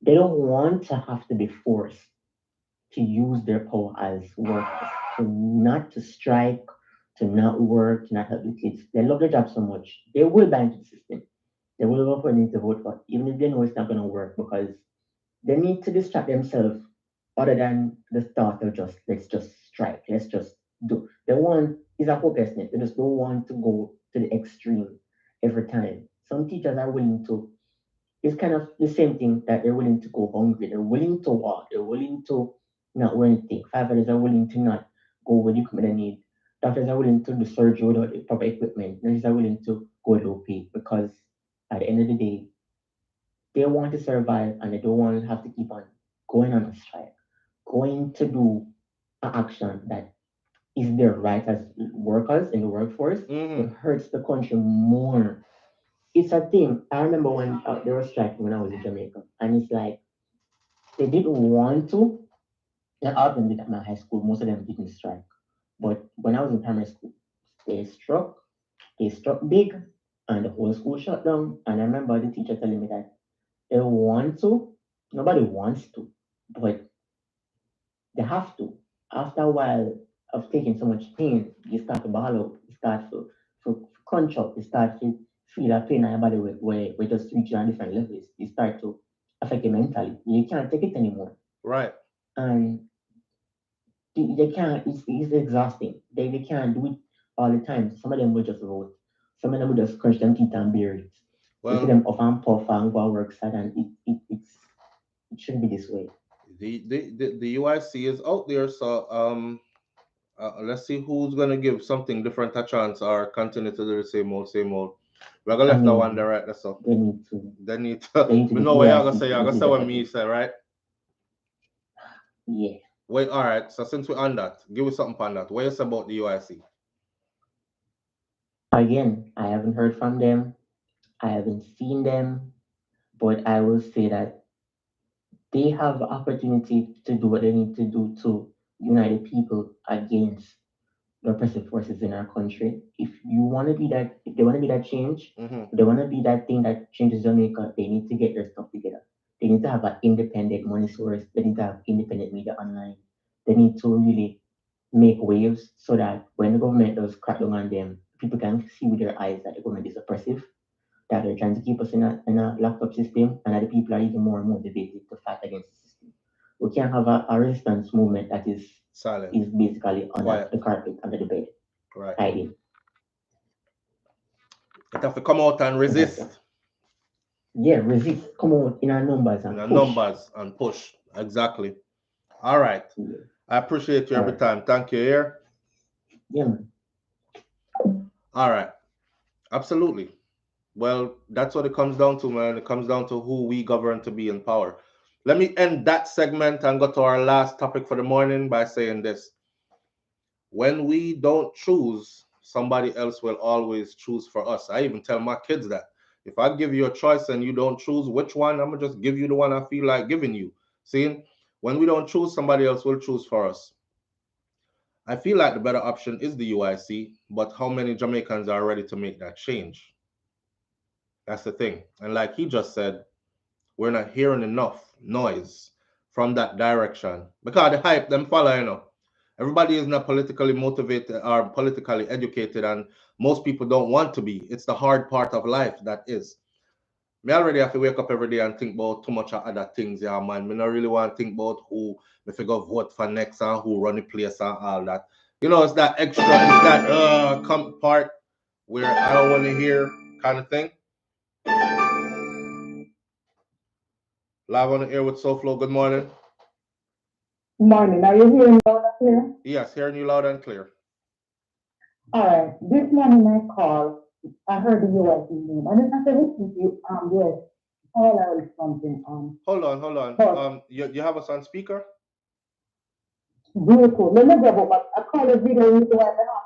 They don't want to have to be forced to use their power as workers, to not to strike, to not work, to not help the kids. They love their job so much. They will buy into the system. They will vote for anything to vote for, even if they know it's not going to work because they need to distract themselves other than the thought of just, let's just strike, let's just do. They want, is a hopelessness. They just don't want to go to the extreme every time. Some teachers are willing to, it's kind of the same thing that they're willing to go hungry, they're willing to walk, they're willing to not wear anything. Firefighters are willing to not go with the equipment they need. Doctors are willing to do surgery without the proper equipment. Nurses are willing to go low pay because at the end of the day, they want to survive and they don't want to have to keep on going on a strike, going to do an action that is their right as workers in the workforce, Mm-hmm. but hurts the country more. It's a thing. I remember when they were striking when I was in Jamaica, and it's like they didn't want to. Not all of them did at my high school. Most of them didn't strike. But when I was in primary school, they struck. They struck big, and the whole school shut down. And I remember the teacher telling me that they want to. Nobody wants to, but they have to. After a while of taking so much pain, you start to ball out. You start to crunch up. You start to feel that pain in your body where just reaching on different levels. You start to affect you mentally. You can't take it anymore. Right. And they can't, it's exhausting. They can't do it all the time. Some of them will just vote. Some of them will just crunch them teeth and bear it. You see Well, them off and puff and go and work sad and it shouldn't be this way. the UIC is out there, so let's see who's gonna give something different a chance or continue to do the same old, same old. We're gonna I left that one mean, there, right? That's all. they need to They need to. they need to Me be know what y'all gonna UIC say. Y'all to gonna be say what me better. say, right? Yeah. Wait, all right. So since we're on that, give us something on that. What you say about the UIC? Again, I haven't heard from them. I haven't seen them, but I will say that they have the opportunity to do what they need to do to unite the people against the oppressive forces in our country. If you want to be that, if they want to be that change, Mm-hmm. if they want to be that thing that changes Jamaica, they need to get their stuff together. They need to have an independent money source. They need to have independent media online. They need to really make waves so that when the government does crack down on them, people can see with their eyes that the government is oppressive, that they're trying to keep us in a locked up system, and that the people are even more motivated to fight against the system. We can't have a resistance movement that Silent, is basically under quiet, the carpet, under the bed, right? hiding. It have to come out and Exactly. resist Yeah, resist. Come on in our numbers in and the push. numbers and push. Exactly. All right. Yeah. I appreciate you All every right. time. Thank you. Here. Yeah, man. All right. Absolutely. Well, that's what it comes down to, man. It comes down to who we govern to be in power. Let me end that segment and go to our last topic for the morning by saying this. When we don't choose, somebody else will always choose for us. I even tell my kids that. If I give you a choice and you don't choose which one, I'm going to just give you the one I feel like giving you. See, when we don't choose, somebody else will choose for us. I feel like the better option is the UIC, but how many Jamaicans are ready to make that change? That's the thing. And like he just said, we're not hearing enough noise from that direction because the hype them follow, you know. Everybody is not politically motivated or politically educated, and most people don't want to be. It's the hard part of life that is. Me already have to wake up every day and think about too much of other things, yeah, man. Me not really want to think about who me figure vote for next and who run the place and all that. You know, it's that extra, it's that part. where I don't want to hear kind of thing. Live on the air with SouFLo. Good morning. Morning. Are you hearing me loud and clear? Yes, hearing you loud and clear. All right. This morning I called. I heard the US name. I didn't have to listen to you. Yes. All or something. Hold on. You have us on speaker? Bluetooth. Let me grab it. I call the video you right now.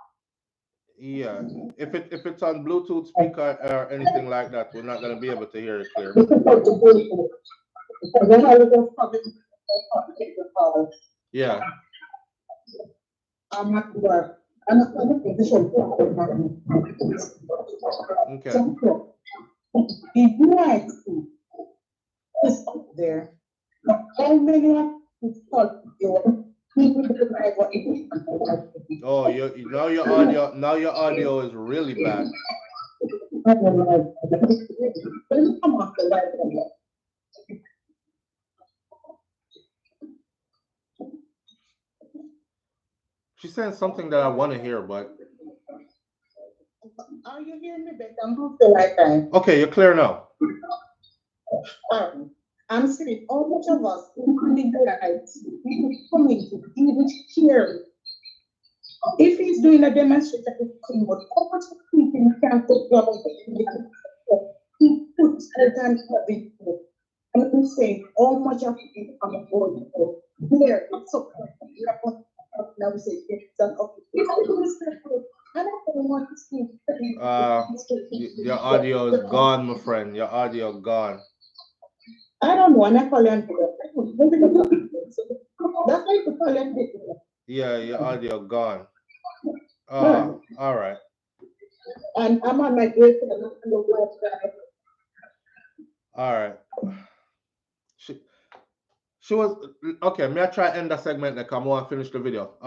Yeah. If it's on Bluetooth speaker or anything like that, we're not gonna be able to hear it clear. Yeah. I'm not sure. I'm not going to position. Okay. The US is up there. How many of these Oh, now your audio is really bad. She's saying something that I want to hear, but are you hearing me better? I'm not the right time. Okay, you're clear now. I'm saying how much of us including the rights, community, even here. If he's doing a demonstration, but how much of people can put he puts a time for it. I'm saying how much of people come aboard there. So now we say it's an I don't want to speak. Your audio is gone, my friend. Your audio gone. I don't want to call him. That's why you call him. Yeah, your audio gone. All right. And I'm on my way to the website. All right. She was okay. May I try end the segment that come on finish the video?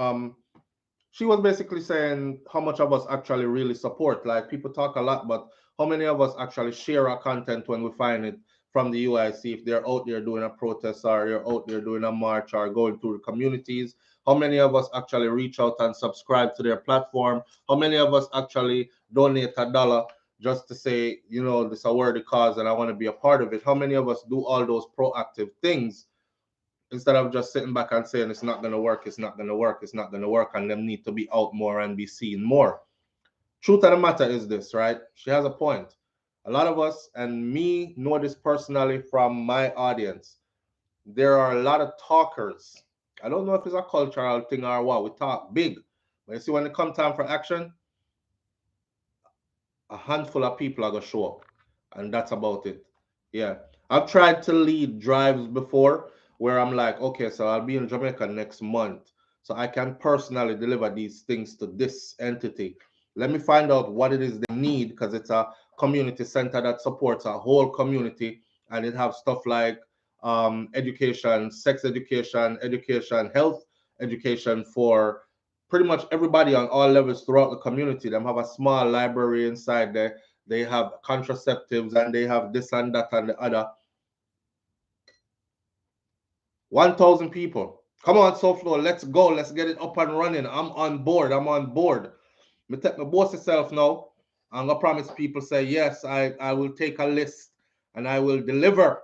She was basically saying how much of us actually really support. Like people talk a lot, but how many of us actually share our content when we find it from the UIC? If they're out there doing a protest or you're out there doing a march or going through the communities, how many of us actually reach out and subscribe to their platform? How many of us actually donate $1 just to say, you know, this is a worthy cause and I want to be a part of it? How many of us do all those proactive things instead of just sitting back and saying it's not going to work, it's not going to work, it's not going to work, and them need to be out more and be seen more? Truth of the matter is this, right? She has a point. A lot of us, and me know this personally from my audience, there are a lot of talkers. I don't know if it's a cultural thing or what. We talk big, but you see, when it comes time for action, a handful of people are going to show up, and that's about it. Yeah. I've tried to lead drives before where I'm like, okay, so I'll be in Jamaica next month, so I can personally deliver these things to this entity. Let me find out what it is they need, because it's a community center that supports a whole community, and it have stuff like education, sex education, health education for pretty much everybody on all levels throughout the community. Them have a small library inside there. They have contraceptives and they have this and that and the other. 1,000 people. Come on, SouFLo, let's go. Let's get it up and running. I'm on board. Me take my boss itself now. I'm gonna promise people say, yes, I will take a list and I will deliver.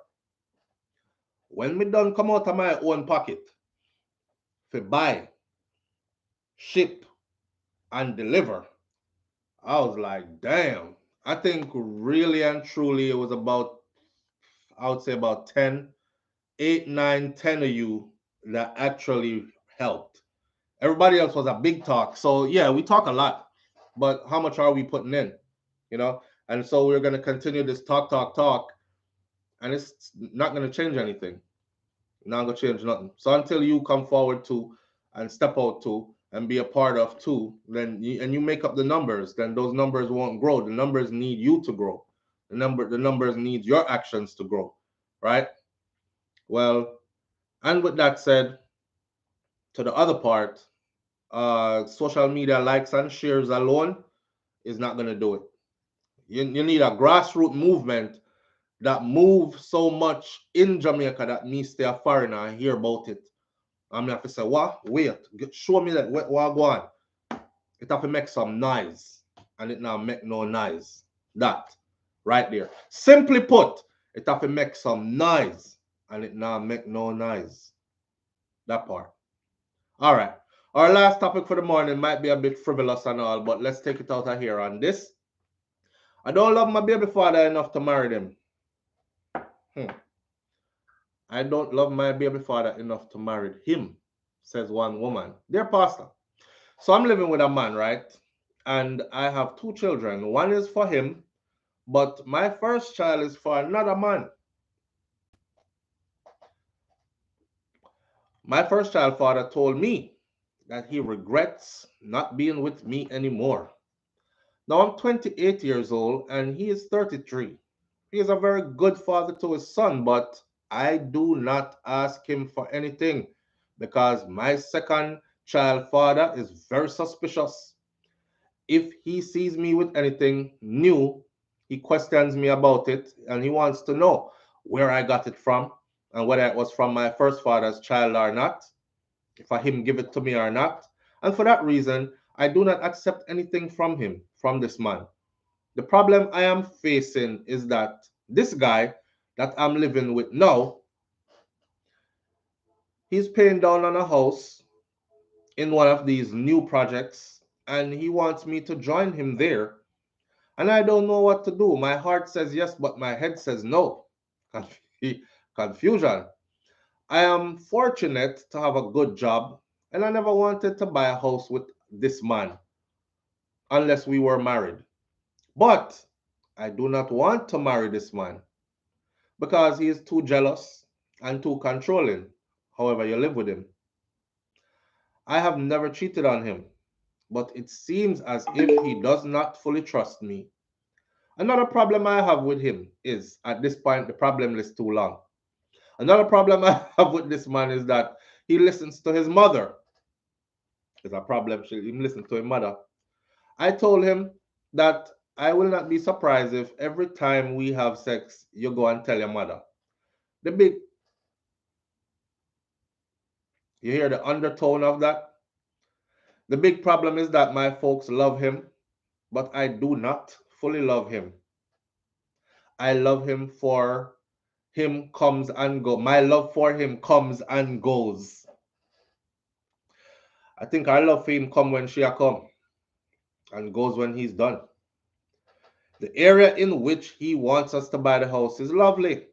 When me done come out of my own pocket for buy, ship, and deliver, I was like, damn. I think really and truly it was about, I would say about 10, 8, 9, 10 of you that actually helped. Everybody else was a big talk. So yeah, we talk a lot, but how much are we putting in? You know? And so we're gonna continue this talk, and it's not gonna change anything. Not gonna change nothing. So until you come forward to and step out to and be a part of too, then you make up the numbers, then those numbers won't grow. The numbers need you to grow. The numbers need your actions to grow, right? Well, and with that said, to the other part, social media likes and shares alone is not gonna do it. You need a grassroots movement that moves so much in Jamaica that me stay a foreigner and hear about it. I'm have to say, what? Wait, show me that what go on. It have to make some noise. and it now make no noise. That right there. Simply put, it have to make some noise and it now make no noise. That part. All right. Our last topic for the morning might be a bit frivolous and all, but let's take it out of here on this. I don't love my baby father enough to marry them. I don't love my baby father enough to marry him, says one woman. Dear pastor, so I'm living with a man, right? And I have two children. One is for him, but my first child is for another man. My first child father told me that he regrets not being with me anymore. Now I'm 28 years old and he is 33. He is a very good father to his son, but I do not ask him for anything because my second child father is very suspicious. If he sees me with anything new, he questions me about it and he wants to know where I got it from and whether it was from my first father's child or not, if I him give it to me or not. And for that reason, I do not accept anything from him, from this man. The problem I am facing is that this guy that I'm living with now, he's paying down on a house in one of these new projects and he wants me to join him there. And I don't know what to do. My heart says yes, but my head says no. Confusion. I am fortunate to have a good job and I never wanted to buy a house with this man unless we were married. But I do not want to marry this man because he is too jealous and too controlling, however you live with him. I have never cheated on him, but it seems as if he does not fully trust me. Another problem I have with him is, at this point, the problem list too long. Another problem I have with this man is that he listens to his mother. There's a problem, he listens to his mother. I told him that I will not be surprised if every time we have sex, you go and tell your mother. The big, you hear the undertone of that? The big problem is that my folks love him, but I do not fully love him. I love him for him comes and go. My love for him comes and goes. I think our love for him come when she a come and goes when he's done. The area in which he wants us to buy the house is lovely,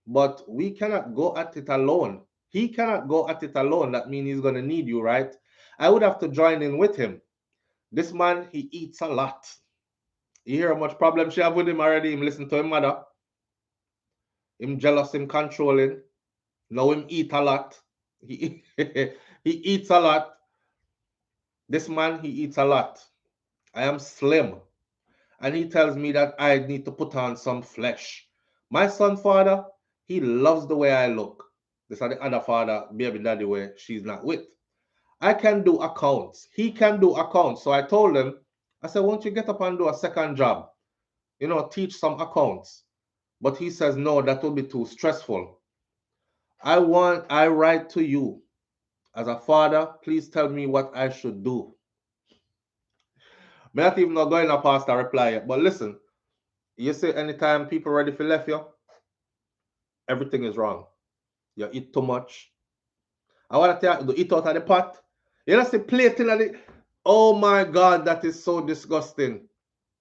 but we cannot go at it alone. He cannot go at it alone. That means he's going to need you, right? I would have to join in with him. This man, he eats a lot. You hear how much problem she have with him already? Him listen to him mother. Him jealous, him controlling. Now him eat a lot. He, he eats a lot. This man, he eats a lot. I am slim. And he tells me that I need to put on some flesh. My son father, he loves the way I look. This is the other father, baby daddy, where she's not with. I can do accounts. He can do accounts. So I told him, I said, won't you get up and do a second job? You know, teach some accounts. But he says, no, that will be too stressful. I write to you as a father, please tell me what I should do. I'm not even not going to pass the reply yet. But listen, you say anytime people ready for left you, everything is wrong. You eat too much. I want to tell you, eat out of the pot. You know, see plating of the. Oh my God, that is so disgusting.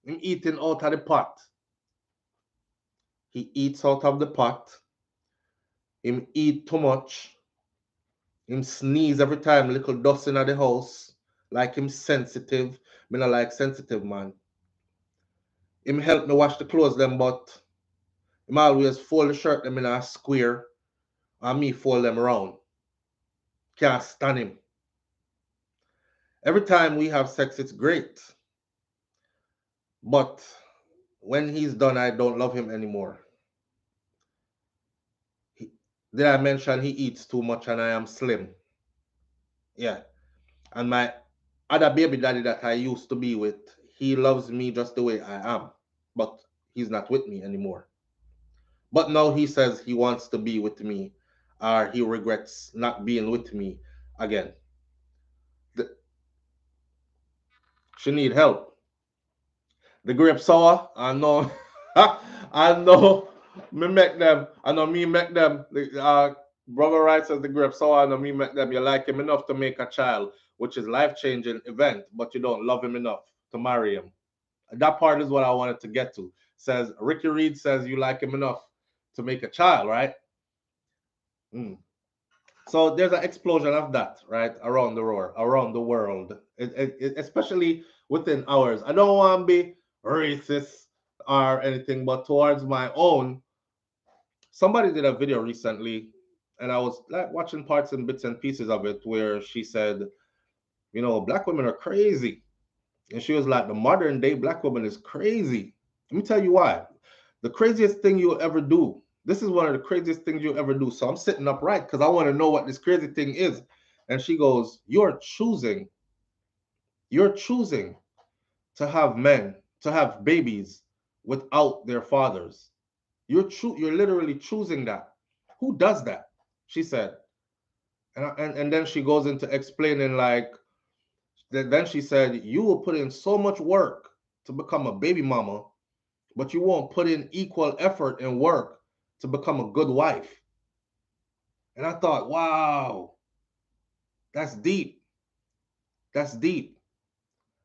Him eating out of the pot. He eats out of the pot. Him eat too much. Him sneeze every time, little dust in the house. Like him sensitive. Me not like sensitive man. Him help me wash the clothes them, but him always fold the shirt them in a square and me fold them round. Can't stand him. Every time we have sex, it's great. But when he's done, I don't love him anymore. Did I mention he eats too much and I am slim? Yeah. And my other baby daddy that I used to be with, he loves me just the way I am. But he's not with me anymore. But now he says he wants to be with me or he regrets not being with me again. She need help. The grape sour, I know. I know. Me make them. I know me make them. Brother Wright says the grape sour. I know me make them. You like him enough to make a child, which is life-changing event, but you don't love him enough to marry him. That part is what I wanted to get to. Says Ricky Reed says you like him enough to make a child, right? So there's an explosion of that, right, around the world, especially within ours. I don't want to be racist or anything, but towards my own, somebody did a video recently, and I was like watching parts and bits and pieces of it, where she said, you know, black women are crazy, and she was like, the modern day black woman is crazy. Let me tell you why. The craziest thing you'll ever do. This is one of the craziest things you'll ever do. So I'm sitting upright because I want to know what this crazy thing is. And she goes, you're choosing to have men, to have babies without their fathers. You're literally choosing that. Who does that? She said. And then she goes into explaining, like, then she said, you will put in so much work to become a baby mama, but you won't put in equal effort and work to become a good wife. And I thought, wow, that's deep. That's deep.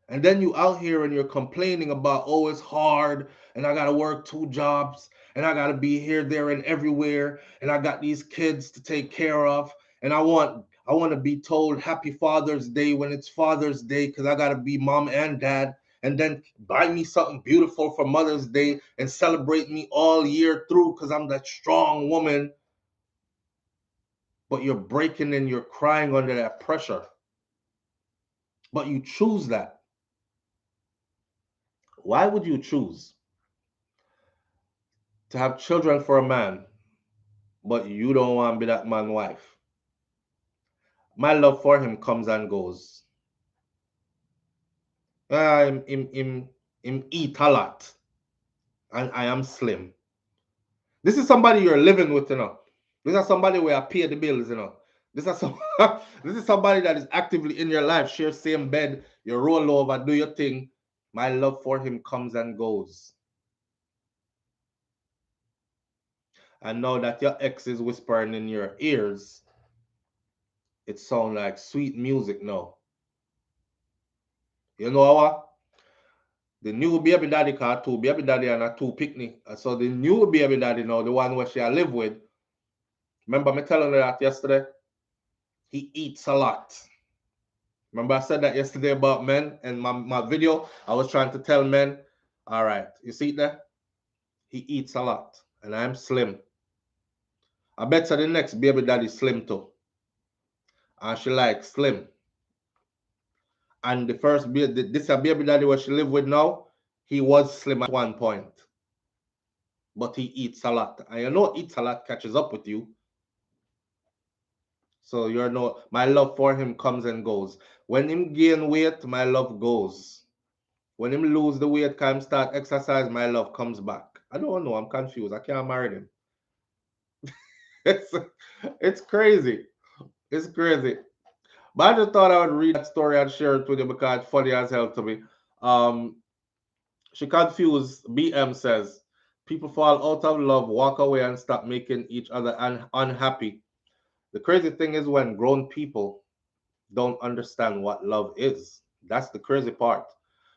And then you out here and you're complaining about, oh, it's hard, and I got to work 2 jobs, and I got to be here, there, and everywhere, and I got these kids to take care of, and I want to be told Happy Father's Day when it's Father's Day because I got to be mom and dad, and then buy me something beautiful for Mother's Day and celebrate me all year through because I'm that strong woman. But you're breaking and you're crying under that pressure. But you choose that. Why would you choose to have children for a man, but you don't want to be that man's wife? My love for him comes and goes. Him eat a lot, and I am slim. This is somebody you're living with, you know. This is somebody where I pay the bills, you know. This is somebody that is actively in your life, share same bed, you roll over, do your thing. My love for him comes and goes. And now that your ex is whispering in your ears, it sounds like sweet music now. You know what? The new baby daddy car, 2 baby daddy and a 2 picnic. So the new baby daddy now, the one where she live with, remember me telling her that yesterday? He eats a lot. Remember I said that yesterday about men and my video? I was trying to tell men, all right, you see it there? He eats a lot, and I'm slim. I bet the next baby daddy slim too. And she likes slim. And the first baby, this a baby daddy where she live with now, he was slim at one point. But he eats a lot. And you know eats a lot catches up with you. So you're no, my love for him comes and goes. When him gain weight, my love goes. When him lose the weight, can start exercise, my love comes back. I don't know, I'm confused. I can't marry him. It's crazy. It's crazy. But I just thought I would read that story and share it with you because it's funny as hell to me. She confused. BM says, people fall out of love, walk away, and stop making each other unhappy. The crazy thing is when grown people don't understand what love is. That's the crazy part.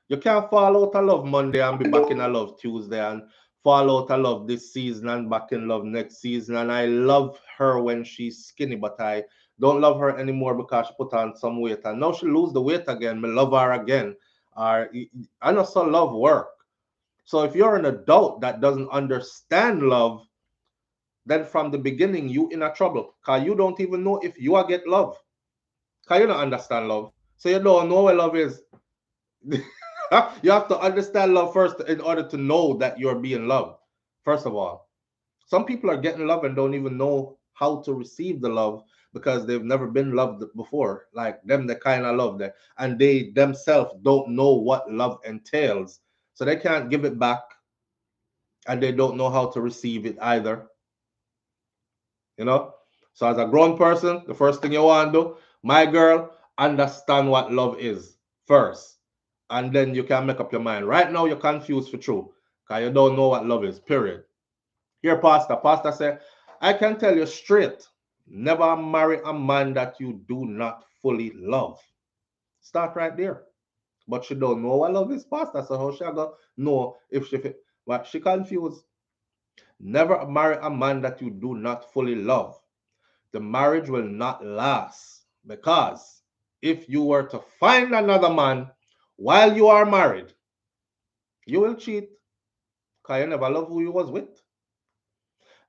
You can't fall out of love Monday and be back in a love Tuesday, and fall out of love this season and back in love next season. And I love her when she's skinny, but I don't love her anymore because she put on some weight. And now she lose the weight again. Me love her again. I know so love work. So if you're an adult that doesn't understand love, then from the beginning you in a trouble. Because you don't even know if you are get love. Because you don't understand love. So you don't know what love is. You have to understand love first in order to know that you're being loved. First of all, some people are getting love and don't even know how to receive the love because they've never been loved before. Like them, they kind of love that, and they themselves don't know what love entails, so they can't give it back, and they don't know how to receive it either. You know. So as a grown person, the first thing you want to do, my girl, understand what love is first. and then you can make up your mind. Right now, you're confused for true, because you don't know what love is, period. Here, Pastor said, I can tell you straight, never marry a man that you do not fully love. Start right there. But she don't know what love is, Pastor, so how she go know if she, but she confused. Never marry a man that you do not fully love. The marriage will not last, because if you were to find another man while you are married, you will cheat, because you never love who you was with.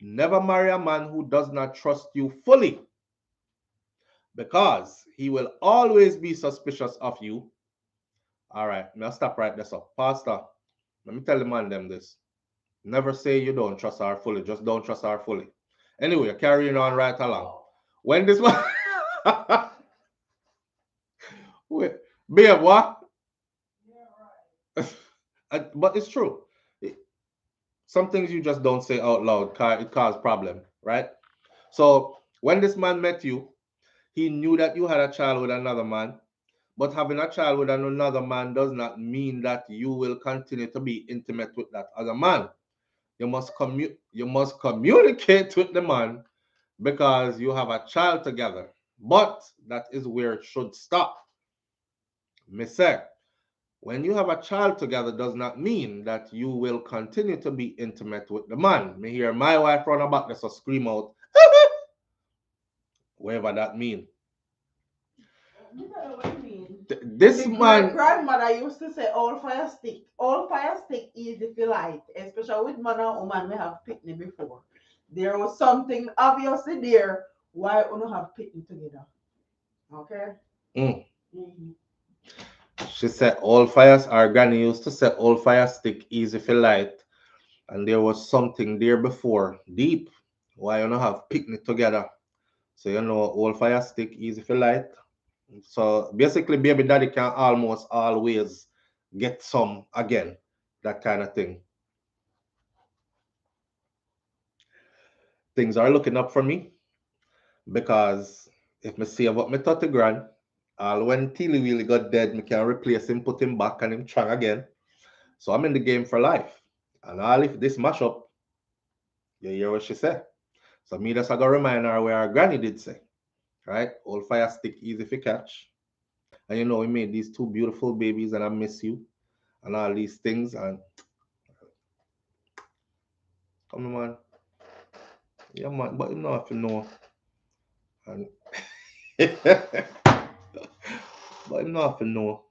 Never marry a man who does not trust you fully, because he will always be suspicious of you. All right, now stop right there. So, Pastor, let me tell the man them this. Never say you don't trust her fully, just don't trust her fully. Anyway, carrying on right along. When this man, wait, babe, what? But it's true. Some things you just don't say out loud, it causes problem, right? So when this man met you, he knew that you had a child with another man, but having a child with another man does not mean that you will continue to be intimate with that other man. You must communicate with the man, because you have a child together. But that is where it should stop. Me say, when you have a child together does not mean that you will continue to be intimate with the man. Me hear my wife run about this or scream out, whatever that mean. This man, grandmother used to say, all fire stick easy if you like, especially with man and woman we have picnic before. There was something obviously there why we don't have picnic together. Okay? Mm-hmm. She said all fires, our granny used to say all fire stick easy for light. And there was something there before, deep, why you don't have picnic together. So you know all fire stick easy for light. So basically baby daddy can almost always get some again, that kind of thing. Things are looking up for me, because if me save up my 30 grand, all when Tilly really got dead, me can replace him, put him back, and him strong again. So I'm in the game for life. And all if this mash up, you hear what she said. So me just I gotta remind her where our granny did say, right? Old fire stick easy for catch. And you know, we made these two beautiful babies, and I miss you, and all these things. And come on, man. Yeah, man, but you know if you know. And but you know if you know.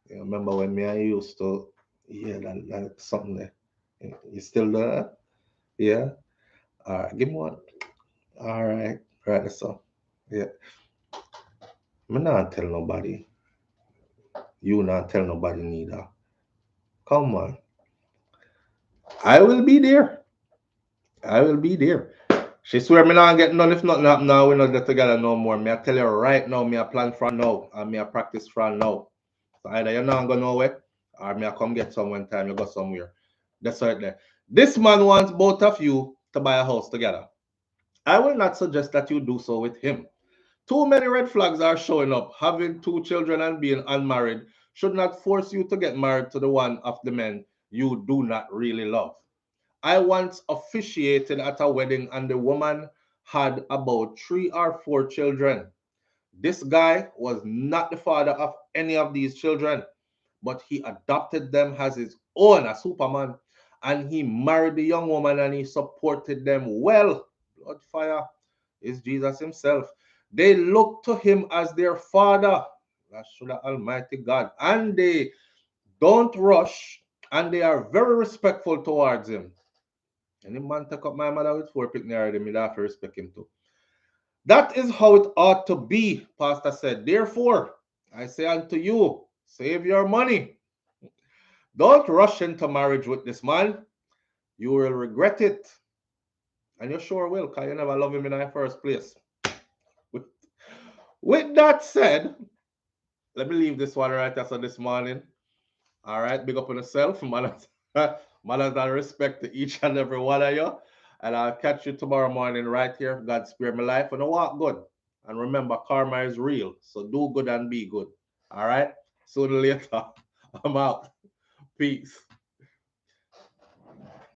You remember when me and you used to hear that something there? You still there? Yeah? Alright, give me one. Alright, right, so. Yeah. Me not tell nobody. You not tell nobody neither. Come on. I will be there. I will be there. She swear me not get none if nothing happen now. We not get together no more. Me I tell you right now, me I plan for now, and me I practice for now. So either you're not going nowhere, or me I come get some one time you go somewhere. That's right there. This man wants both of you to buy a house together. I will not suggest that you do so with him. Too many red flags are showing up. Having two children and being unmarried should not force you to get married to the one of the men you do not really love. I once officiated at a wedding, and the woman had about 3 or 4 children. This guy was not the father of any of these children, but he adopted them as his own, a superman, and he married the young woman and he supported them well. Blood fire is Jesus himself. They look to him as their father. That's the Almighty God. And they don't rush, and they are very respectful towards him. Any man take up my mother with 4 picnic already, me have to respect him too. That is how it ought to be, Pastor said. Therefore, I say unto you, save your money. Don't rush into marriage with this man. You will regret it. And you sure will, because you never love him in the first place. With that said, let me leave this one right after this morning. All right, big up on yourself. Manners and respect to each and every one of you. And I'll catch you tomorrow morning right here. God spare my life and walk good. And remember, karma is real. So do good and be good. All right? Sooner or later, I'm out. Peace.